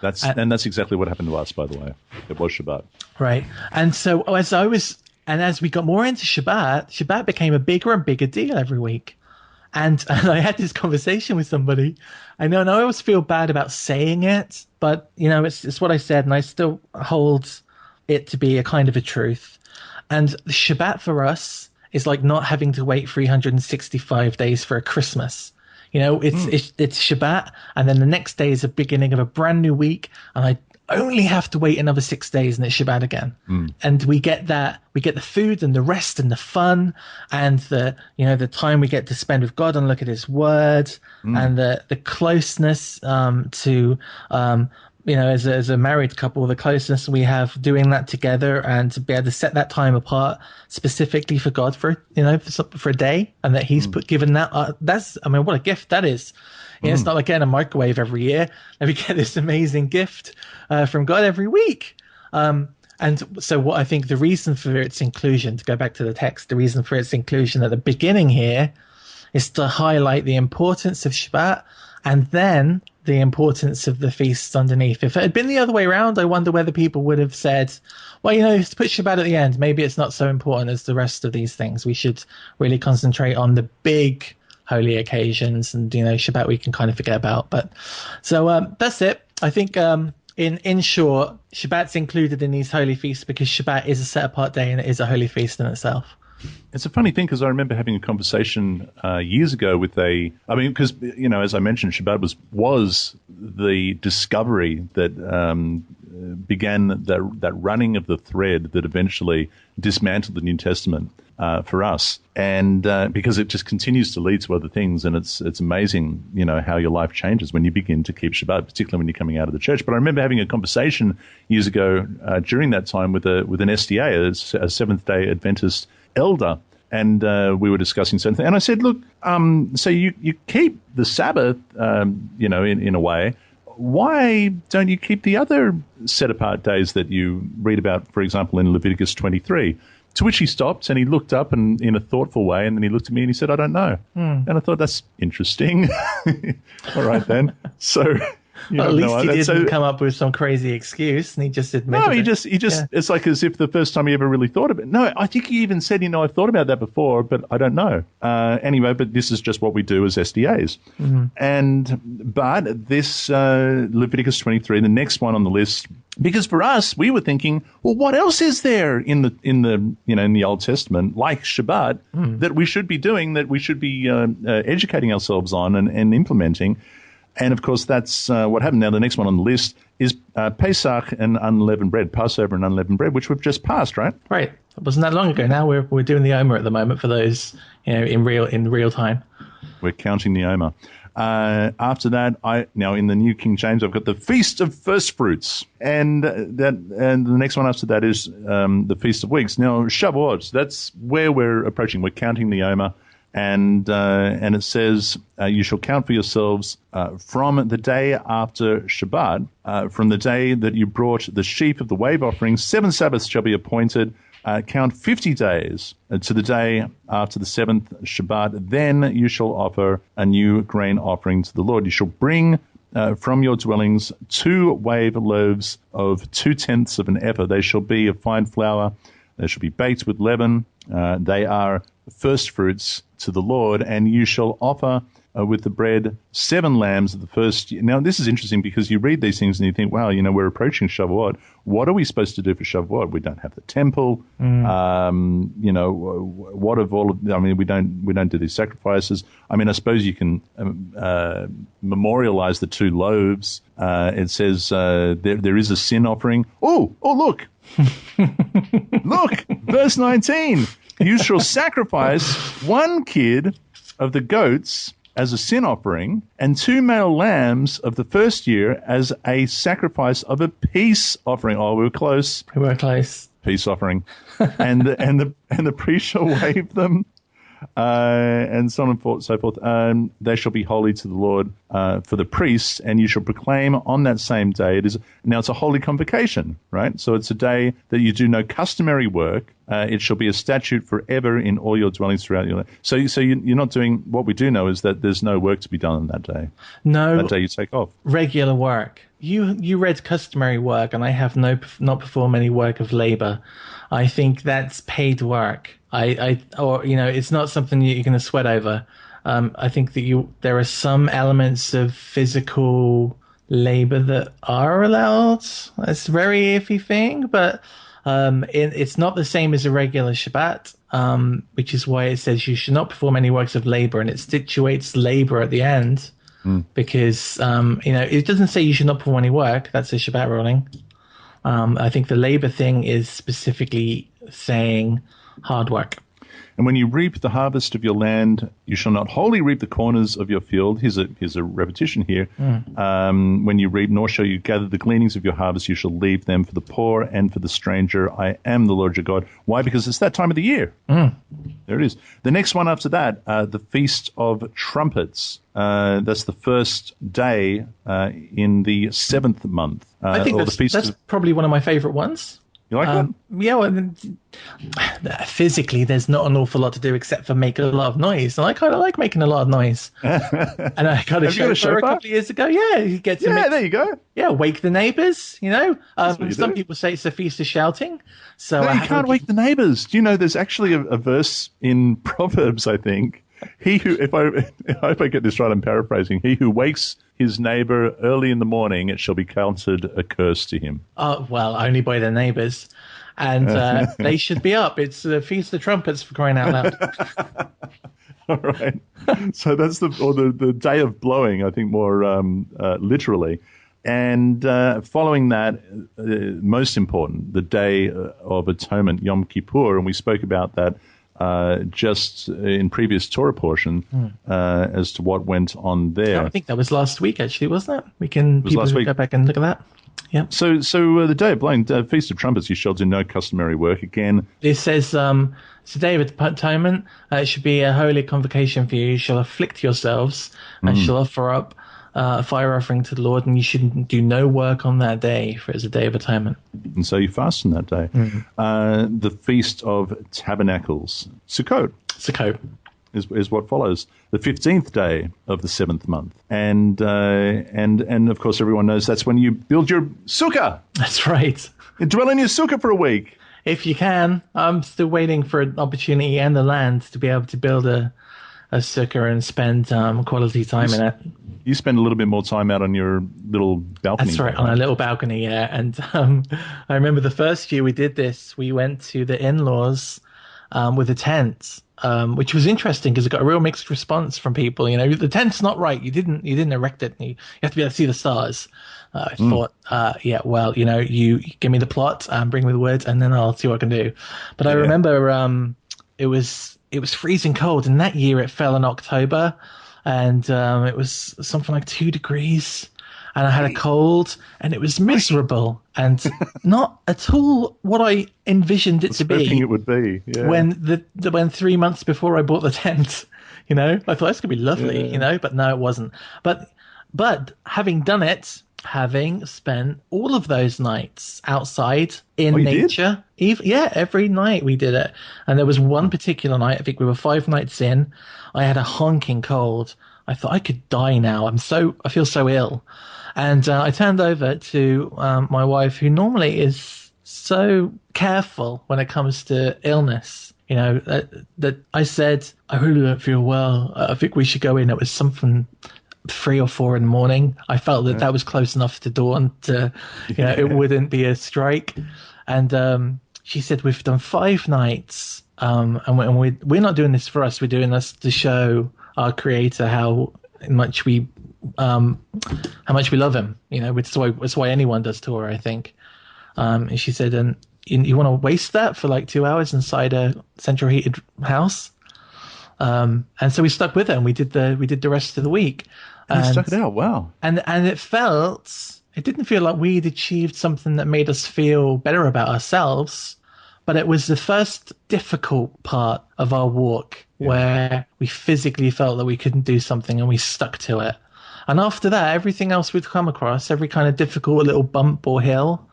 That's exactly what happened to us, by the way. It was Shabbat. Right. And so as we got more into Shabbat became a bigger and bigger deal every week. And I had this conversation with somebody. I know, and I always feel bad about saying it, but it's what I said, and I still hold it to be a kind of a truth. And Shabbat for us is like not having to wait 365 days for a Christmas. It's Shabbat, and then the next day is the beginning of a brand new week, and I only have to wait another 6 days, and it's Shabbat again. And we get the food and the rest and the fun and the time we get to spend with God and look at His Word, and the closeness to as a married couple, the closeness we have doing that together, and to be able to set that time apart specifically for God for a day, and that He's given that. What a gift that is. It's not like getting a microwave every year. And we get this amazing gift from God every week. And so what I think the reason for its inclusion, to go back to the text, the reason for its inclusion at the beginning here is to highlight the importance of Shabbat, and then the importance of the feasts underneath. If it had been the other way around, I wonder whether people would have said, well, to put Shabbat at the end, maybe it's not so important as the rest of these things. We should really concentrate on the big holy occasions, and Shabbat we can kind of forget about. But so that's it. I think in short, Shabbat's included in these holy feasts because Shabbat is a set apart day and it is a holy feast in itself. It's a funny thing, because I remember having a conversation years ago with because as I mentioned, Shabbat was the discovery that began that running of the thread that eventually dismantled the New Testament for us, and because it just continues to lead to other things, and it's amazing how your life changes when you begin to keep Shabbat, particularly when you're coming out of the church. But I remember having a conversation years ago during that time with an SDA, a Seventh-day Adventist elder, and we were discussing something, and I said, look, so you keep the Sabbath, in a way. why don't you keep the other set-apart days that you read about, for example, in Leviticus 23? To which he stopped and he looked up and in a thoughtful way, and then he looked at me and he said, I don't know. And I thought, that's interesting. All right, then. So... Well, at least he didn't come up with some crazy excuse, and he just admitted he just it's like as if the first time he ever really thought of it. No, I think he even said, I've thought about that before, but I don't know. Anyway, but this is just what we do as SDAs. But this Leviticus 23, the next one on the list, because for us, we were thinking, well, what else is there in the Old Testament, like Shabbat, that we should be doing, that we should be educating ourselves on and implementing? And, of course, that's what happened. Now, the next one on the list is Pesach and unleavened bread, Passover and unleavened bread, which we've just passed, right? Right. It wasn't that long ago. Now we're doing the Emor at the moment for those, in real time. We're counting the Emor. After that, now in the New King James, I've got the Feast of First Fruits, and the next one after that is the Feast of Weeks. Now, Shavuot, that's where we're approaching. We're counting the Emor. And it says, you shall count for yourselves from the day after Shabbat, from the day that you brought the sheaf of the wave offering, 7 Sabbaths shall be appointed. Count 50 days to the day after the 7th Shabbat. Then you shall offer a new grain offering to the Lord. You shall bring from your dwellings 2 wave loaves of 2/10 of an ephah. They shall be of fine flour. They shall be baked with leaven. They are first fruits to the Lord, and you shall offer with the bread 7 lambs of the first year. Now, this is interesting because you read these things and you think, wow, we're approaching Shavuot. What are we supposed to do for Shavuot? We don't have the temple. What of all of, we don't do these sacrifices. I suppose you can memorialize the 2 loaves. It says there is a sin offering. Oh, look. Look, verse 19. You shall sacrifice 1 kid of the goats as a sin offering, and 2 male lambs of the first year as a sacrifice of a peace offering. Oh, we were close. We were close. Peace offering, and the priest shall wave them, and so on and so forth. They shall be holy to the Lord for the priests, and you shall proclaim on that same day. It's a holy convocation, right? So it's a day that you do no customary work. It shall be a statute forever in all your dwellings throughout your life. So you're not doing, what we do know is that there's no work to be done on that day. No. That day you take off. Regular work. You read customary work, and I have not performed any work of labor. I think that's paid work. It's not something you're going to sweat over. I think that there are some elements of physical labor that are allowed. It's a very iffy thing, but it's not the same as a regular Shabbat, which is why it says you should not perform any works of labor, and it situates labor at the end because it doesn't say you should not perform any work. That's a Shabbat ruling. I think the labor thing is specifically saying hard work. And when you reap the harvest of your land, you shall not wholly reap the corners of your field. Here's a repetition here. When you reap, nor shall you gather the gleanings of your harvest. You shall leave them for the poor and for the stranger. I am the Lord your God. Why? Because it's that time of the year. There it is. The next one after that, the Feast of Trumpets. That's the first day in the 7th month. I think that's probably one of my favorite ones. You like that? Yeah, well, physically, there's not an awful lot to do except for make a lot of noise. And I kind of like making a lot of noise. And I got a shofar a couple of years ago. Yeah, you get to there you go. Yeah, wake the neighbors, Some people say it's a feast of shouting. So no, you can't wake the neighbors. Do you know there's actually a verse in Proverbs, I think. He who, if I get this right, I'm paraphrasing. He who wakes his neighbor early in the morning, it shall be counted a curse to him. Oh, well, only by their neighbors. And they should be up. It's the Feast of Trumpets, for crying out loud. All right. So that's the day of blowing, I think, more literally. And following that, most important, the Day of Atonement, Yom Kippur, and we spoke about that just in previous Torah portion as to what went on there. I think that was last week, actually, wasn't it? People can go back and look at that. Yeah. So the Day of Blowing, Feast of Trumpets, you shall do no customary work. Again, it says it's a Day of Atonement. It should be a holy convocation for you. You shall afflict yourselves and shall offer up a fire offering to the Lord, and you should do no work on that day, for it's a day of atonement. And so you fast on that day. The Feast of Tabernacles, Sukkot. Sukkot. Is what follows, the 15th day of the 7th month, and of course everyone knows that's when you build your sukkah. That's right. You dwell in your sukkah for a week if you can. I'm still waiting for an opportunity and the land to be able to build a sukkah and spend quality time in it. You spend a little bit more time out on your little balcony. That's right, on a little balcony, yeah. And I remember the first year we did this, we went to the in-laws with a tent. Which was interesting because it got a real mixed response from people. You know, the tent's not right. You didn't erect it. You have to be able to see the stars. I thought, yeah, well, you know, you give me the plot, bring me the wood, and then I'll see what I can do. But I remember it was freezing cold, and that year it fell in October, and it was something like 2 degrees. And I had a cold, and it was miserable, and not at all what I envisioned it to be. Hoping it would be, yeah. When 3 months before I bought the tent, you know, I thought it's gonna be lovely, you know, but no, it wasn't. But having done it, having spent all of those nights outside in nature, every night we did it. And there was one particular night, I think we were 5 nights in, I had a honking cold. I thought I could die now. I feel so ill. And I turned over to my wife, who normally is so careful when it comes to illness. You know, that I said, I really don't feel well. I think we should go in. It was something 3 or 4 in the morning. I felt that was close enough to dawn to, you know, it wouldn't be a strike. And she said, we've done 5 nights, and we're not doing this for us. We're doing this to show our Creator how much we love him. You know, it's why anyone does Torah, I think. And she said, and you want to waste that for like 2 hours inside a central heated house? And so we stuck with it, and we did the rest of the week. And stuck it out. Wow. And it didn't feel like we'd achieved something that made us feel better about ourselves, but it was the first difficult part of our walk where we physically felt that we couldn't do something, and we stuck to it. And after that, everything else we'd come across, every kind of difficult little bump or hill,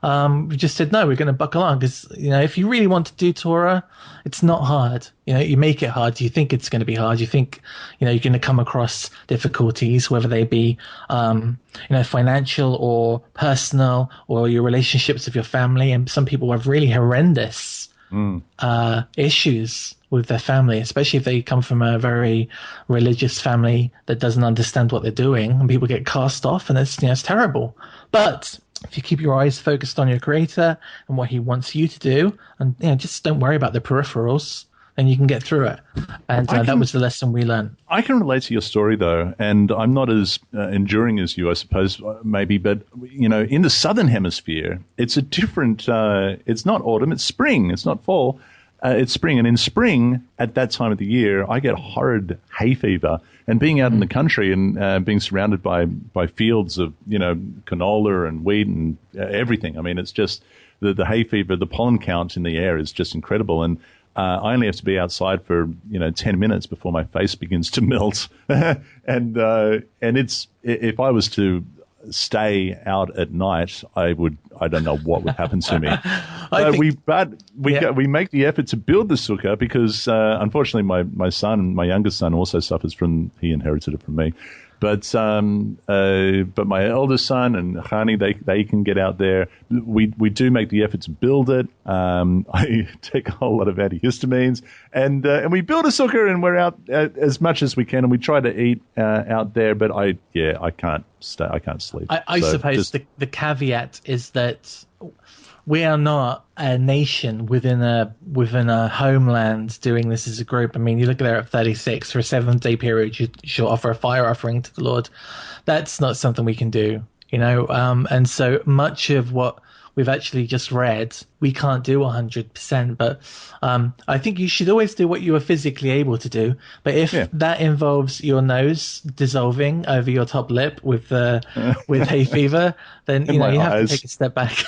we just said, no, we're going to buckle on. Because, you know, if you really want to do Torah, it's not hard. You know, you make it hard. You think it's going to be hard. You think, you know, you're going to come across difficulties, whether they be, you know, financial or personal, or your relationships with your family. And some people have really horrendous issues with their family, especially if they come from a very religious family that doesn't understand what they're doing, and people get cast off, and it's, you know, it's terrible. But if you keep your eyes focused on your Creator and what He wants you to do, and, you know, just don't worry about the peripherals, then you can get through it. And that was the lesson we learned. I can relate to your story, though, and I'm not as enduring as you, I suppose, maybe. But, you know, in the southern hemisphere, it's a different. It's not autumn; it's spring. It's not fall. It's spring, and in spring, at that time of the year, I get horrid hay fever. And being out in the country and being surrounded by fields of, you know, canola and wheat and everything. I mean, it's just the hay fever, the pollen count in the air is just incredible. And I only have to be outside for, you know, 10 minutes before my face begins to melt. and it's, if I was to stay out at night, I don't know what would happen to me. We make the effort to build the sukkah because unfortunately my youngest son also suffers from, he inherited it from me. But my eldest son and Hani, they can get out there. We do make the effort to build it. I take a whole lot of antihistamines, and we build a sukkah, and we're out as much as we can, and we try to eat out there. But I can't stay. I can't sleep. I suppose the caveat is that we are not a nation within a homeland doing this as a group. I mean, you look there at 36 for a 7-day period, you should offer a fire offering to the Lord. That's not something we can do, you know. And so much of what we've actually just read, we can't do 100%. But I think you should always do what you are physically able to do. But if that involves your nose dissolving over your top lip with hay fever, then you have to take a step back.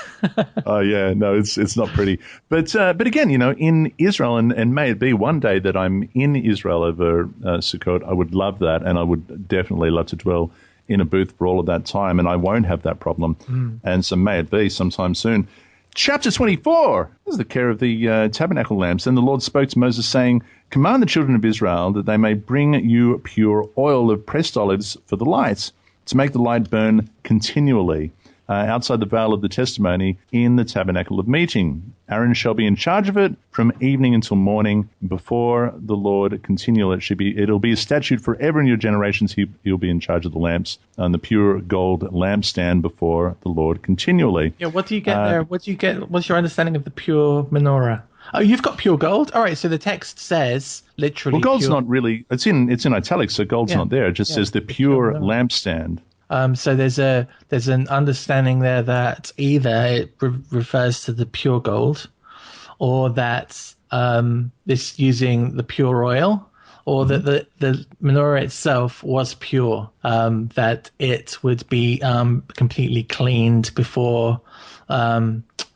Oh yeah, no, it's not pretty. But again, you know, in Israel, and may it be one day that I'm in Israel over Sukkot, I would love that, and I would definitely love to dwell in a booth for all of that time, and I won't have that problem. And so may it be sometime soon. Chapter 24. This is the care of the tabernacle lamps. And the Lord spoke to Moses, saying, command the children of Israel that they may bring you pure oil of pressed olives for the lights, to make the light burn continually outside the veil of the testimony in the tabernacle of meeting. Aaron shall be in charge of it from evening until morning before the Lord continually. It'll be a statute forever in your generations. He'll be in charge of the lamps and the pure gold lampstand before the Lord continually. Yeah, what do you get there? What do you get? What's your understanding of the pure menorah? Oh, you've got pure gold? All right, so the text says literally. Well, gold's pure. not really. It's in italics, so gold's not there. It just says the pure lampstand. So there's an understanding there that either it refers to the pure gold, or that this using the pure oil, or that the menorah itself was pure, that it would be completely cleaned before.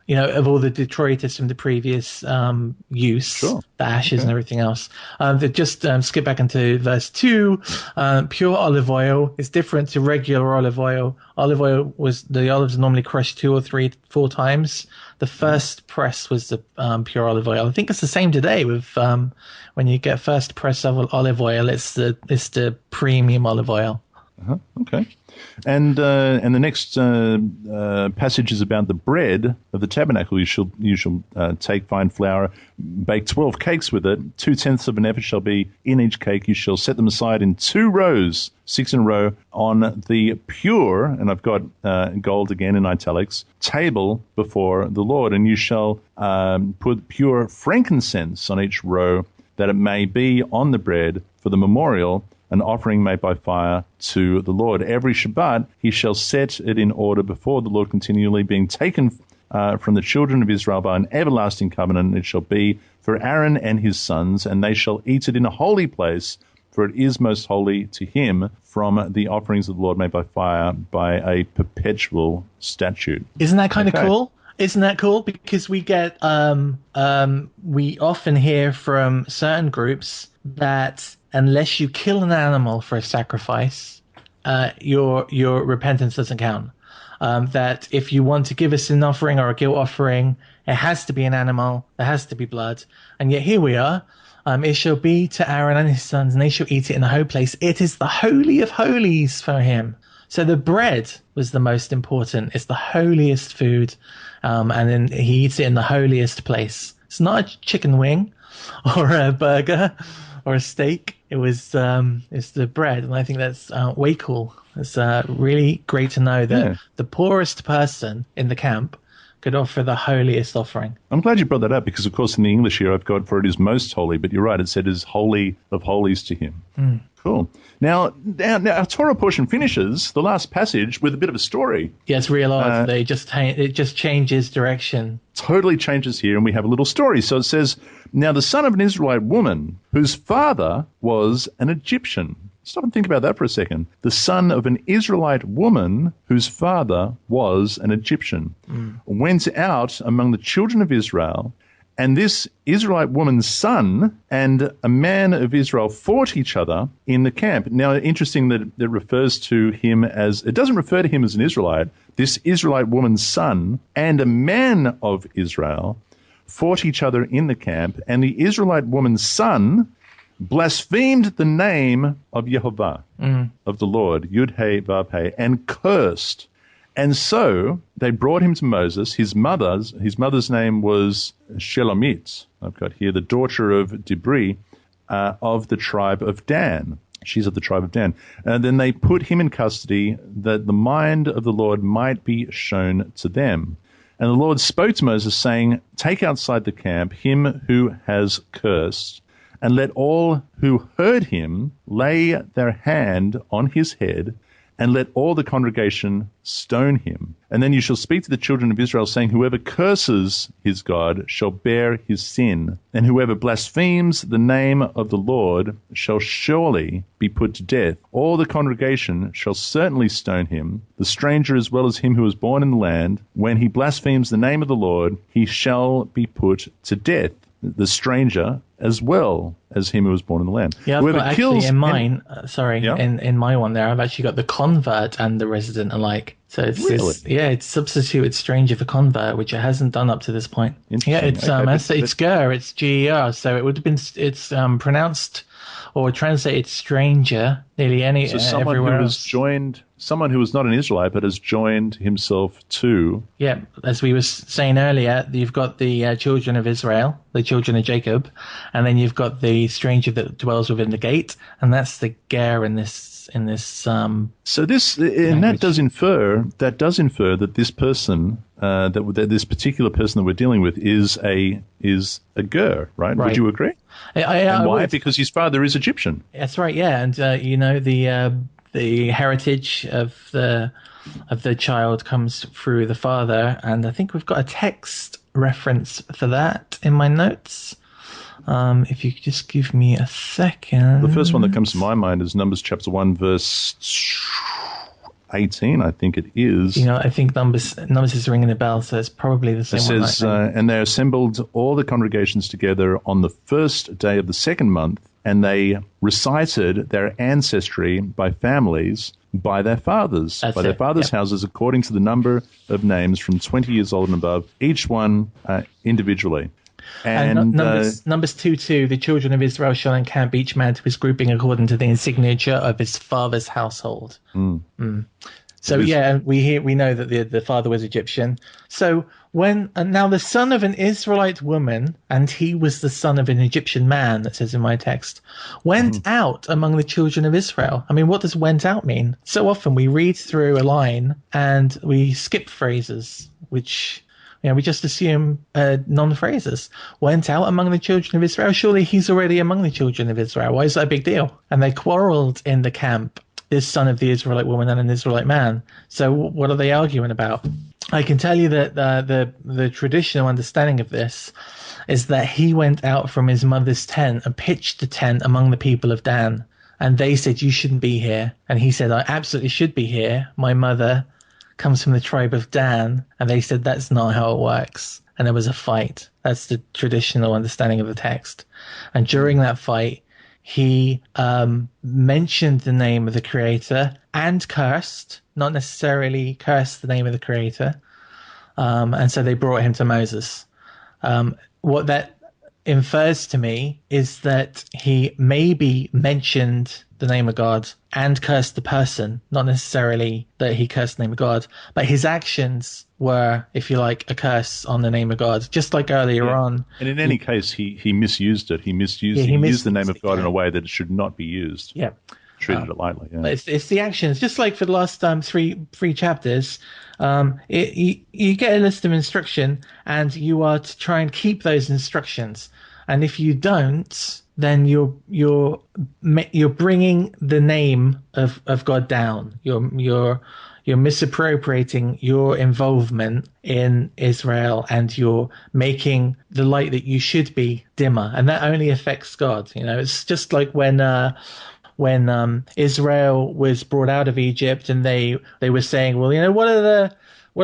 Of all the detritus from the previous use, the ashes and everything else. Just skip back into verse 2. Pure olive oil is different to regular olive oil. Olive oil the olives are normally crushed 2 or 3, 4 times. The first press was the pure olive oil. I think it's the same today with when you get first press of olive oil, it's the premium olive oil. Okay. And the next passage is about the bread of the tabernacle. You shall take fine flour, bake 12 cakes with it. 2/10 of an ephah shall be in each cake. You shall set them aside in 2 rows, 6 in a row, on the pure, and I've got gold again in italics, table before the Lord. And you shall put pure frankincense on each row, that it may be on the bread for the memorial, an offering made by fire to the Lord. Every Shabbat he shall set it in order before the Lord continually, being taken from the children of Israel by an everlasting covenant. It shall be for Aaron and his sons, and they shall eat it in a holy place, for it is most holy to him, from the offerings of the Lord made by fire, by a perpetual statute. Isn't that kind of cool? Isn't that cool? Because we get we often hear from certain groups that unless you kill an animal for a sacrifice, your repentance doesn't count. That if you want to give a sin offering or a guilt offering, it has to be an animal, there has to be blood. And yet here we are. It shall be to Aaron and his sons, and they shall eat it in a holy place. It is the holy of holies for him. So the bread was the most important. It's the holiest food. And then he eats it in the holiest place. It's not a chicken wing or a burger or a steak. It's the bread. And I think that's way cool. It's really great to know that the poorest person in the camp could offer the holiest offering. I'm glad you brought that up because, of course, in the English here I've got for it is most holy, but you're right, it said is holy of holies to him. Cool. Now our Torah portion finishes, the last passage, with a bit of a story. Yeah, it's real odd. It just changes direction. Totally changes here, and we have a little story. So it says, now the son of an Israelite woman whose father was an Egyptian. Stop and think about that for a second. The son of an Israelite woman whose father was an Egyptian went out among the children of Israel, and this Israelite woman's son and a man of Israel fought each other in the camp. Now, interesting that it refers to him as, it doesn't refer to him as an Israelite. This Israelite woman's son and a man of Israel fought each other in the camp, and the Israelite woman's son blasphemed the name of Yehovah, of the Lord, Yud-He, Vav-He, and cursed. And so they brought him to Moses. His mother's name was Shelomit. I've got here the daughter of Dibri of the tribe of Dan. She's of the tribe of Dan. And then they put him in custody that the mind of the Lord might be shown to them. And the Lord spoke to Moses, saying, take outside the camp him who has cursed, and let all who heard him lay their hand on his head, and let all the congregation stone him. And then you shall speak to the children of Israel, saying, whoever curses his God shall bear his sin, and whoever blasphemes the name of the Lord shall surely be put to death. All the congregation shall certainly stone him, the stranger as well as him who is born in the land. When he blasphemes the name of the Lord, he shall be put to death. the stranger as well as him who was born in the land. Yeah, Whoever I've got kills actually in mine, in my one there, I've actually got the convert and the resident alike. So it's Really? it's substituted stranger for convert, which it hasn't done up to this point. Yeah, it's it's ger, it's ger, so it would have been pronounced or translated stranger nearly everywhere else. Someone who was not an Israelite but has joined himself to. Yeah, as we were saying earlier, you've got the children of Israel, the children of Jacob, and then you've got the stranger that dwells within the gate, and that's the ger in this. So that does infer that this person, that this particular person that we're dealing with is a ger, right? Would you agree? And why? Because his father is Egyptian. That's right. Yeah, and the heritage of the child comes through the father, and I think we've got a text reference for that in my notes. If you could just give me a second. The first one that comes to my mind is Numbers chapter 1, verse 18, I think it is. I think Numbers is ringing a bell, so it's probably the same one. It says, and they assembled all the congregations together on the first day of the second month, and they recited their ancestry by families, by their fathers, houses, according to the number of names from 20 years old and above, each one individually. And Numbers 2:2, the children of Israel shall encamp each man to his grouping according to the insignia of his father's household. So we know that the father was Egyptian. So now the son of an Israelite woman, and he was the son of an Egyptian man, that says in my text, went out among the children of Israel. I mean, what does went out mean? So often we read through a line and we skip phrases, which we just assume non-phrases. Went out among the children of Israel. Surely he's already among the children of Israel. Why is that a big deal? And they quarreled in the camp, this son of the Israelite woman and an Israelite man. So what are they arguing about? I can tell you that the traditional understanding of this is that he went out from his mother's tent and pitched the tent among the people of Dan. And they said, you shouldn't be here. And he said, I absolutely should be here. My mother comes from the tribe of Dan, and they said that's not how it works, and there was a fight. That's the traditional understanding of the text. And during that fight, he mentioned the name of the Creator and cursed, not necessarily cursed the name of the Creator, and so they brought him to Moses. What that infers to me is that he maybe mentioned the name of God and cursed the person, not necessarily that he cursed the name of God, but his actions were, if you like, a curse on the name of God, just like earlier on. And in any case, he misused it. He used the name of God in a way that it should not be used. Yeah. Treated it lightly. Yeah. But it's the actions, just like for the last three chapters. You get a list of instruction, and you are to try and keep those instructions. And if you don't, then you're bringing the name of God down. You're misappropriating your involvement in Israel, and you're making the light that you should be dimmer, and that only affects God. It's just like when Israel was brought out of Egypt, and they were saying, well, what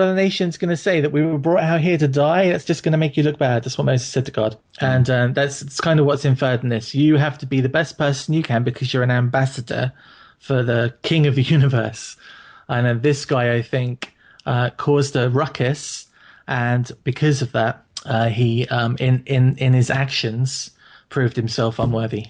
are the nations going to say? That we were brought out here to die? That's just going to make you look bad. That's what Moses said to God. And that's kind of what's inferred in this. You have to be the best person you can because you're an ambassador for the king of the universe. And this guy, I think, caused a ruckus. And because of that, he, in his actions, proved himself unworthy.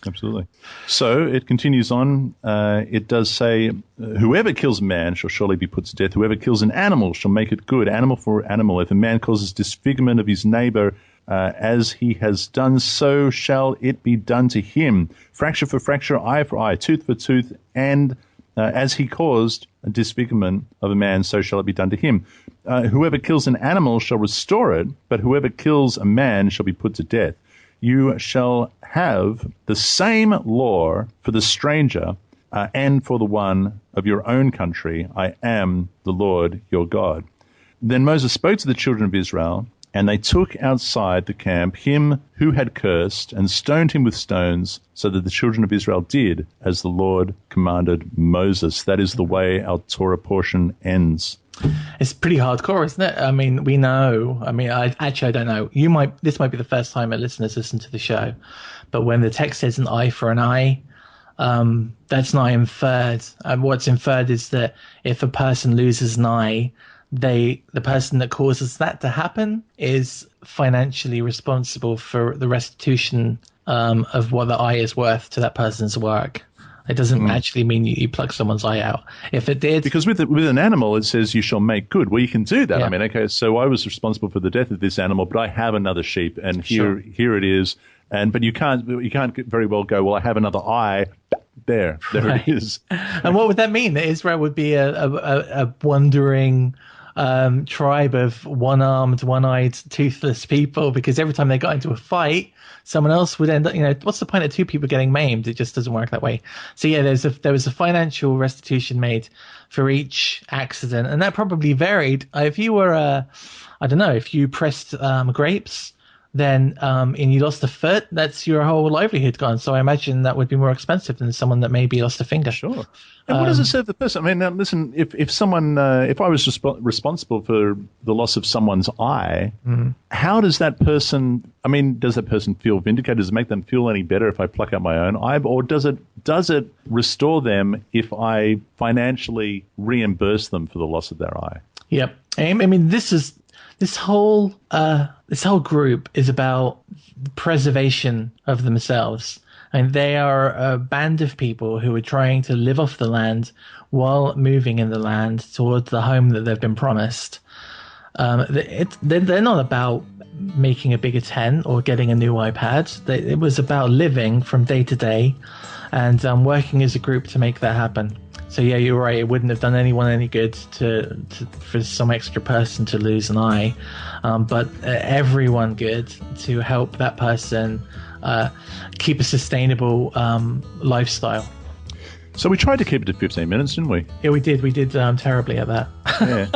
Absolutely. So it continues on. It does say, whoever kills a man shall surely be put to death. Whoever kills an animal shall make it good, animal for animal. If a man causes disfigurement of his neighbor, as he has done, so shall it be done to him. Fracture for fracture, eye for eye, tooth for tooth, and as he caused a disfigurement of a man, so shall it be done to him. Whoever kills an animal shall restore it, but whoever kills a man shall be put to death. You shall have the same law for the stranger and for the one of your own country. I am the Lord your God. Then Moses spoke to the children of Israel, and they took outside the camp him who had cursed and stoned him with stones, so that the children of Israel did as the Lord commanded Moses. That is the way our Torah portion ends. It's pretty hardcore, isn't it? I mean, we know. I mean, I don't know. This might be the first time a listeners listen to the show, but when the text says an eye for an eye, that's not inferred. And what's inferred is that if a person loses an eye, the person that causes that to happen is financially responsible for the restitution of what the eye is worth to that person's work. It doesn't actually mean you pluck someone's eye out. If it did, because with an animal, it says you shall make good. Well, you can do that. Yeah. I mean, okay, so I was responsible for the death of this animal, but I have another sheep, and here it is. But you can't very well go, well, I have another eye. There right. It is. And what would that mean? That Israel would be a wandering tribe of one-armed, one-eyed, toothless people, because every time they got into a fight, someone else would end up, what's the point of two people getting maimed? It just doesn't work that way. So yeah, there was a financial restitution made for each accident, and that probably varied. If you were, if you pressed grapes, then and you lost a foot, that's your whole livelihood gone. So I imagine that would be more expensive than someone that maybe lost a finger. Sure. And what does it serve the person? I mean, now, listen, if someone, if I was responsible for the loss of someone's eye, how does that person? I mean, does that person feel vindicated? Does it make them feel any better if I pluck out my own eye, or does it restore them if I financially reimburse them for the loss of their eye? Yep. I mean, this whole group is about preservation of themselves. And they are a band of people who are trying to live off the land while moving in the land towards the home that they've been promised. They're not about making a bigger tent or getting a new iPad. It was about living from day to day and working as a group to make that happen. So yeah, you're right. It wouldn't have done anyone any good for some extra person to lose an eye, but everyone good to help that person keep a sustainable lifestyle. So we tried to keep it to 15 minutes, didn't we? Yeah, we did. We did terribly at that. Yeah.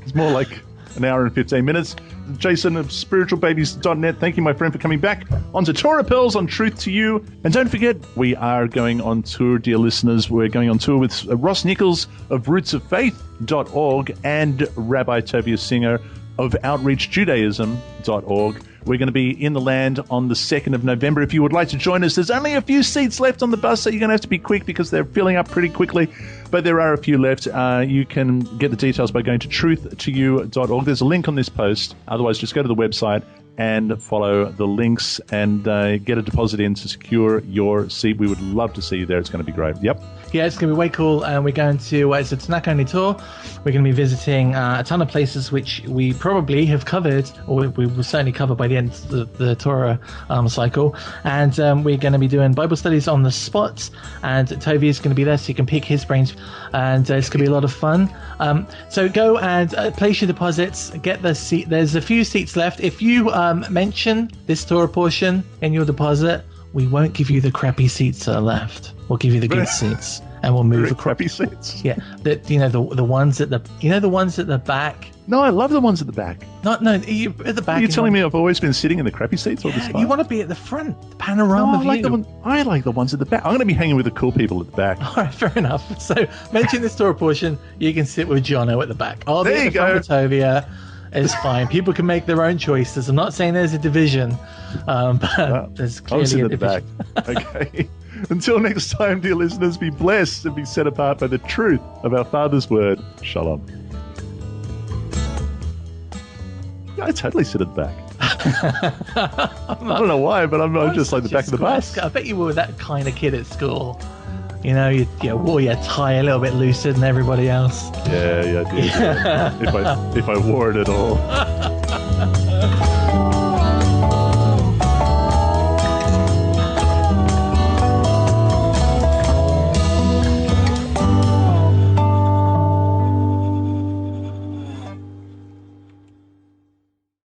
It's more like an hour and 15 minutes. Jason of Spiritualbabies.net, thank you, my friend, for coming back onto Torah Pearls on Truth to You. And don't forget, we are going on tour, dear listeners. We're going on tour with Ross Nichols of rootsoffaith.org and Rabbi Tovia Singer of outreachjudaism.org. We're going to be in the land on the 2nd of November. If you would like to join us, there's only a few seats left on the bus, so you're going to have to be quick because they're filling up pretty quickly. But there are a few left. You can get the details by going to truth2you.org. There's a link on this post. Otherwise, just go to the website and follow the links and get a deposit in to secure your seat. We would love to see you there. It's going to be great. Yep. Yeah, it's going to be way cool. And we're going to, it's a Tanakh only tour. We're going to be visiting a ton of places which we probably have covered, or we will certainly cover by the end of the Torah cycle. And we're going to be doing Bible studies on the spot. And Toby is going to be there so you can pick his brains. And it's going to be a lot of fun. So go and place your deposits, get the seat. There's a few seats left. If you mention this Torah portion in your deposit, we won't give you the crappy seats that are left. We'll give you the good seats, and we'll move the crappy seats. Yeah, the ones at the the ones at the back. No, I love the ones at the back. No, you at the back. Are you telling me I've always been sitting in the crappy seats all this time? You want to be at the front, the panorama view. I like the ones at the back. I'm going to be hanging with the cool people at the back. All right, fair enough. So mention this Torah portion. You can sit with Jono at the back. I'll be at the front with Tovia. It's fine. People can make their own choices. I'm not saying there's a division, but there's clearly a division. Back. Okay. Until next time, dear listeners, be blessed and be set apart by the truth of our Father's word. Shalom. Yeah, I totally sit at the back. I don't know why, but I'm just like the back of the bus. I bet you were that kind of kid at school. You know, you wore your tie a little bit looser than everybody else. Yeah, I did. Yeah. If I wore it at all.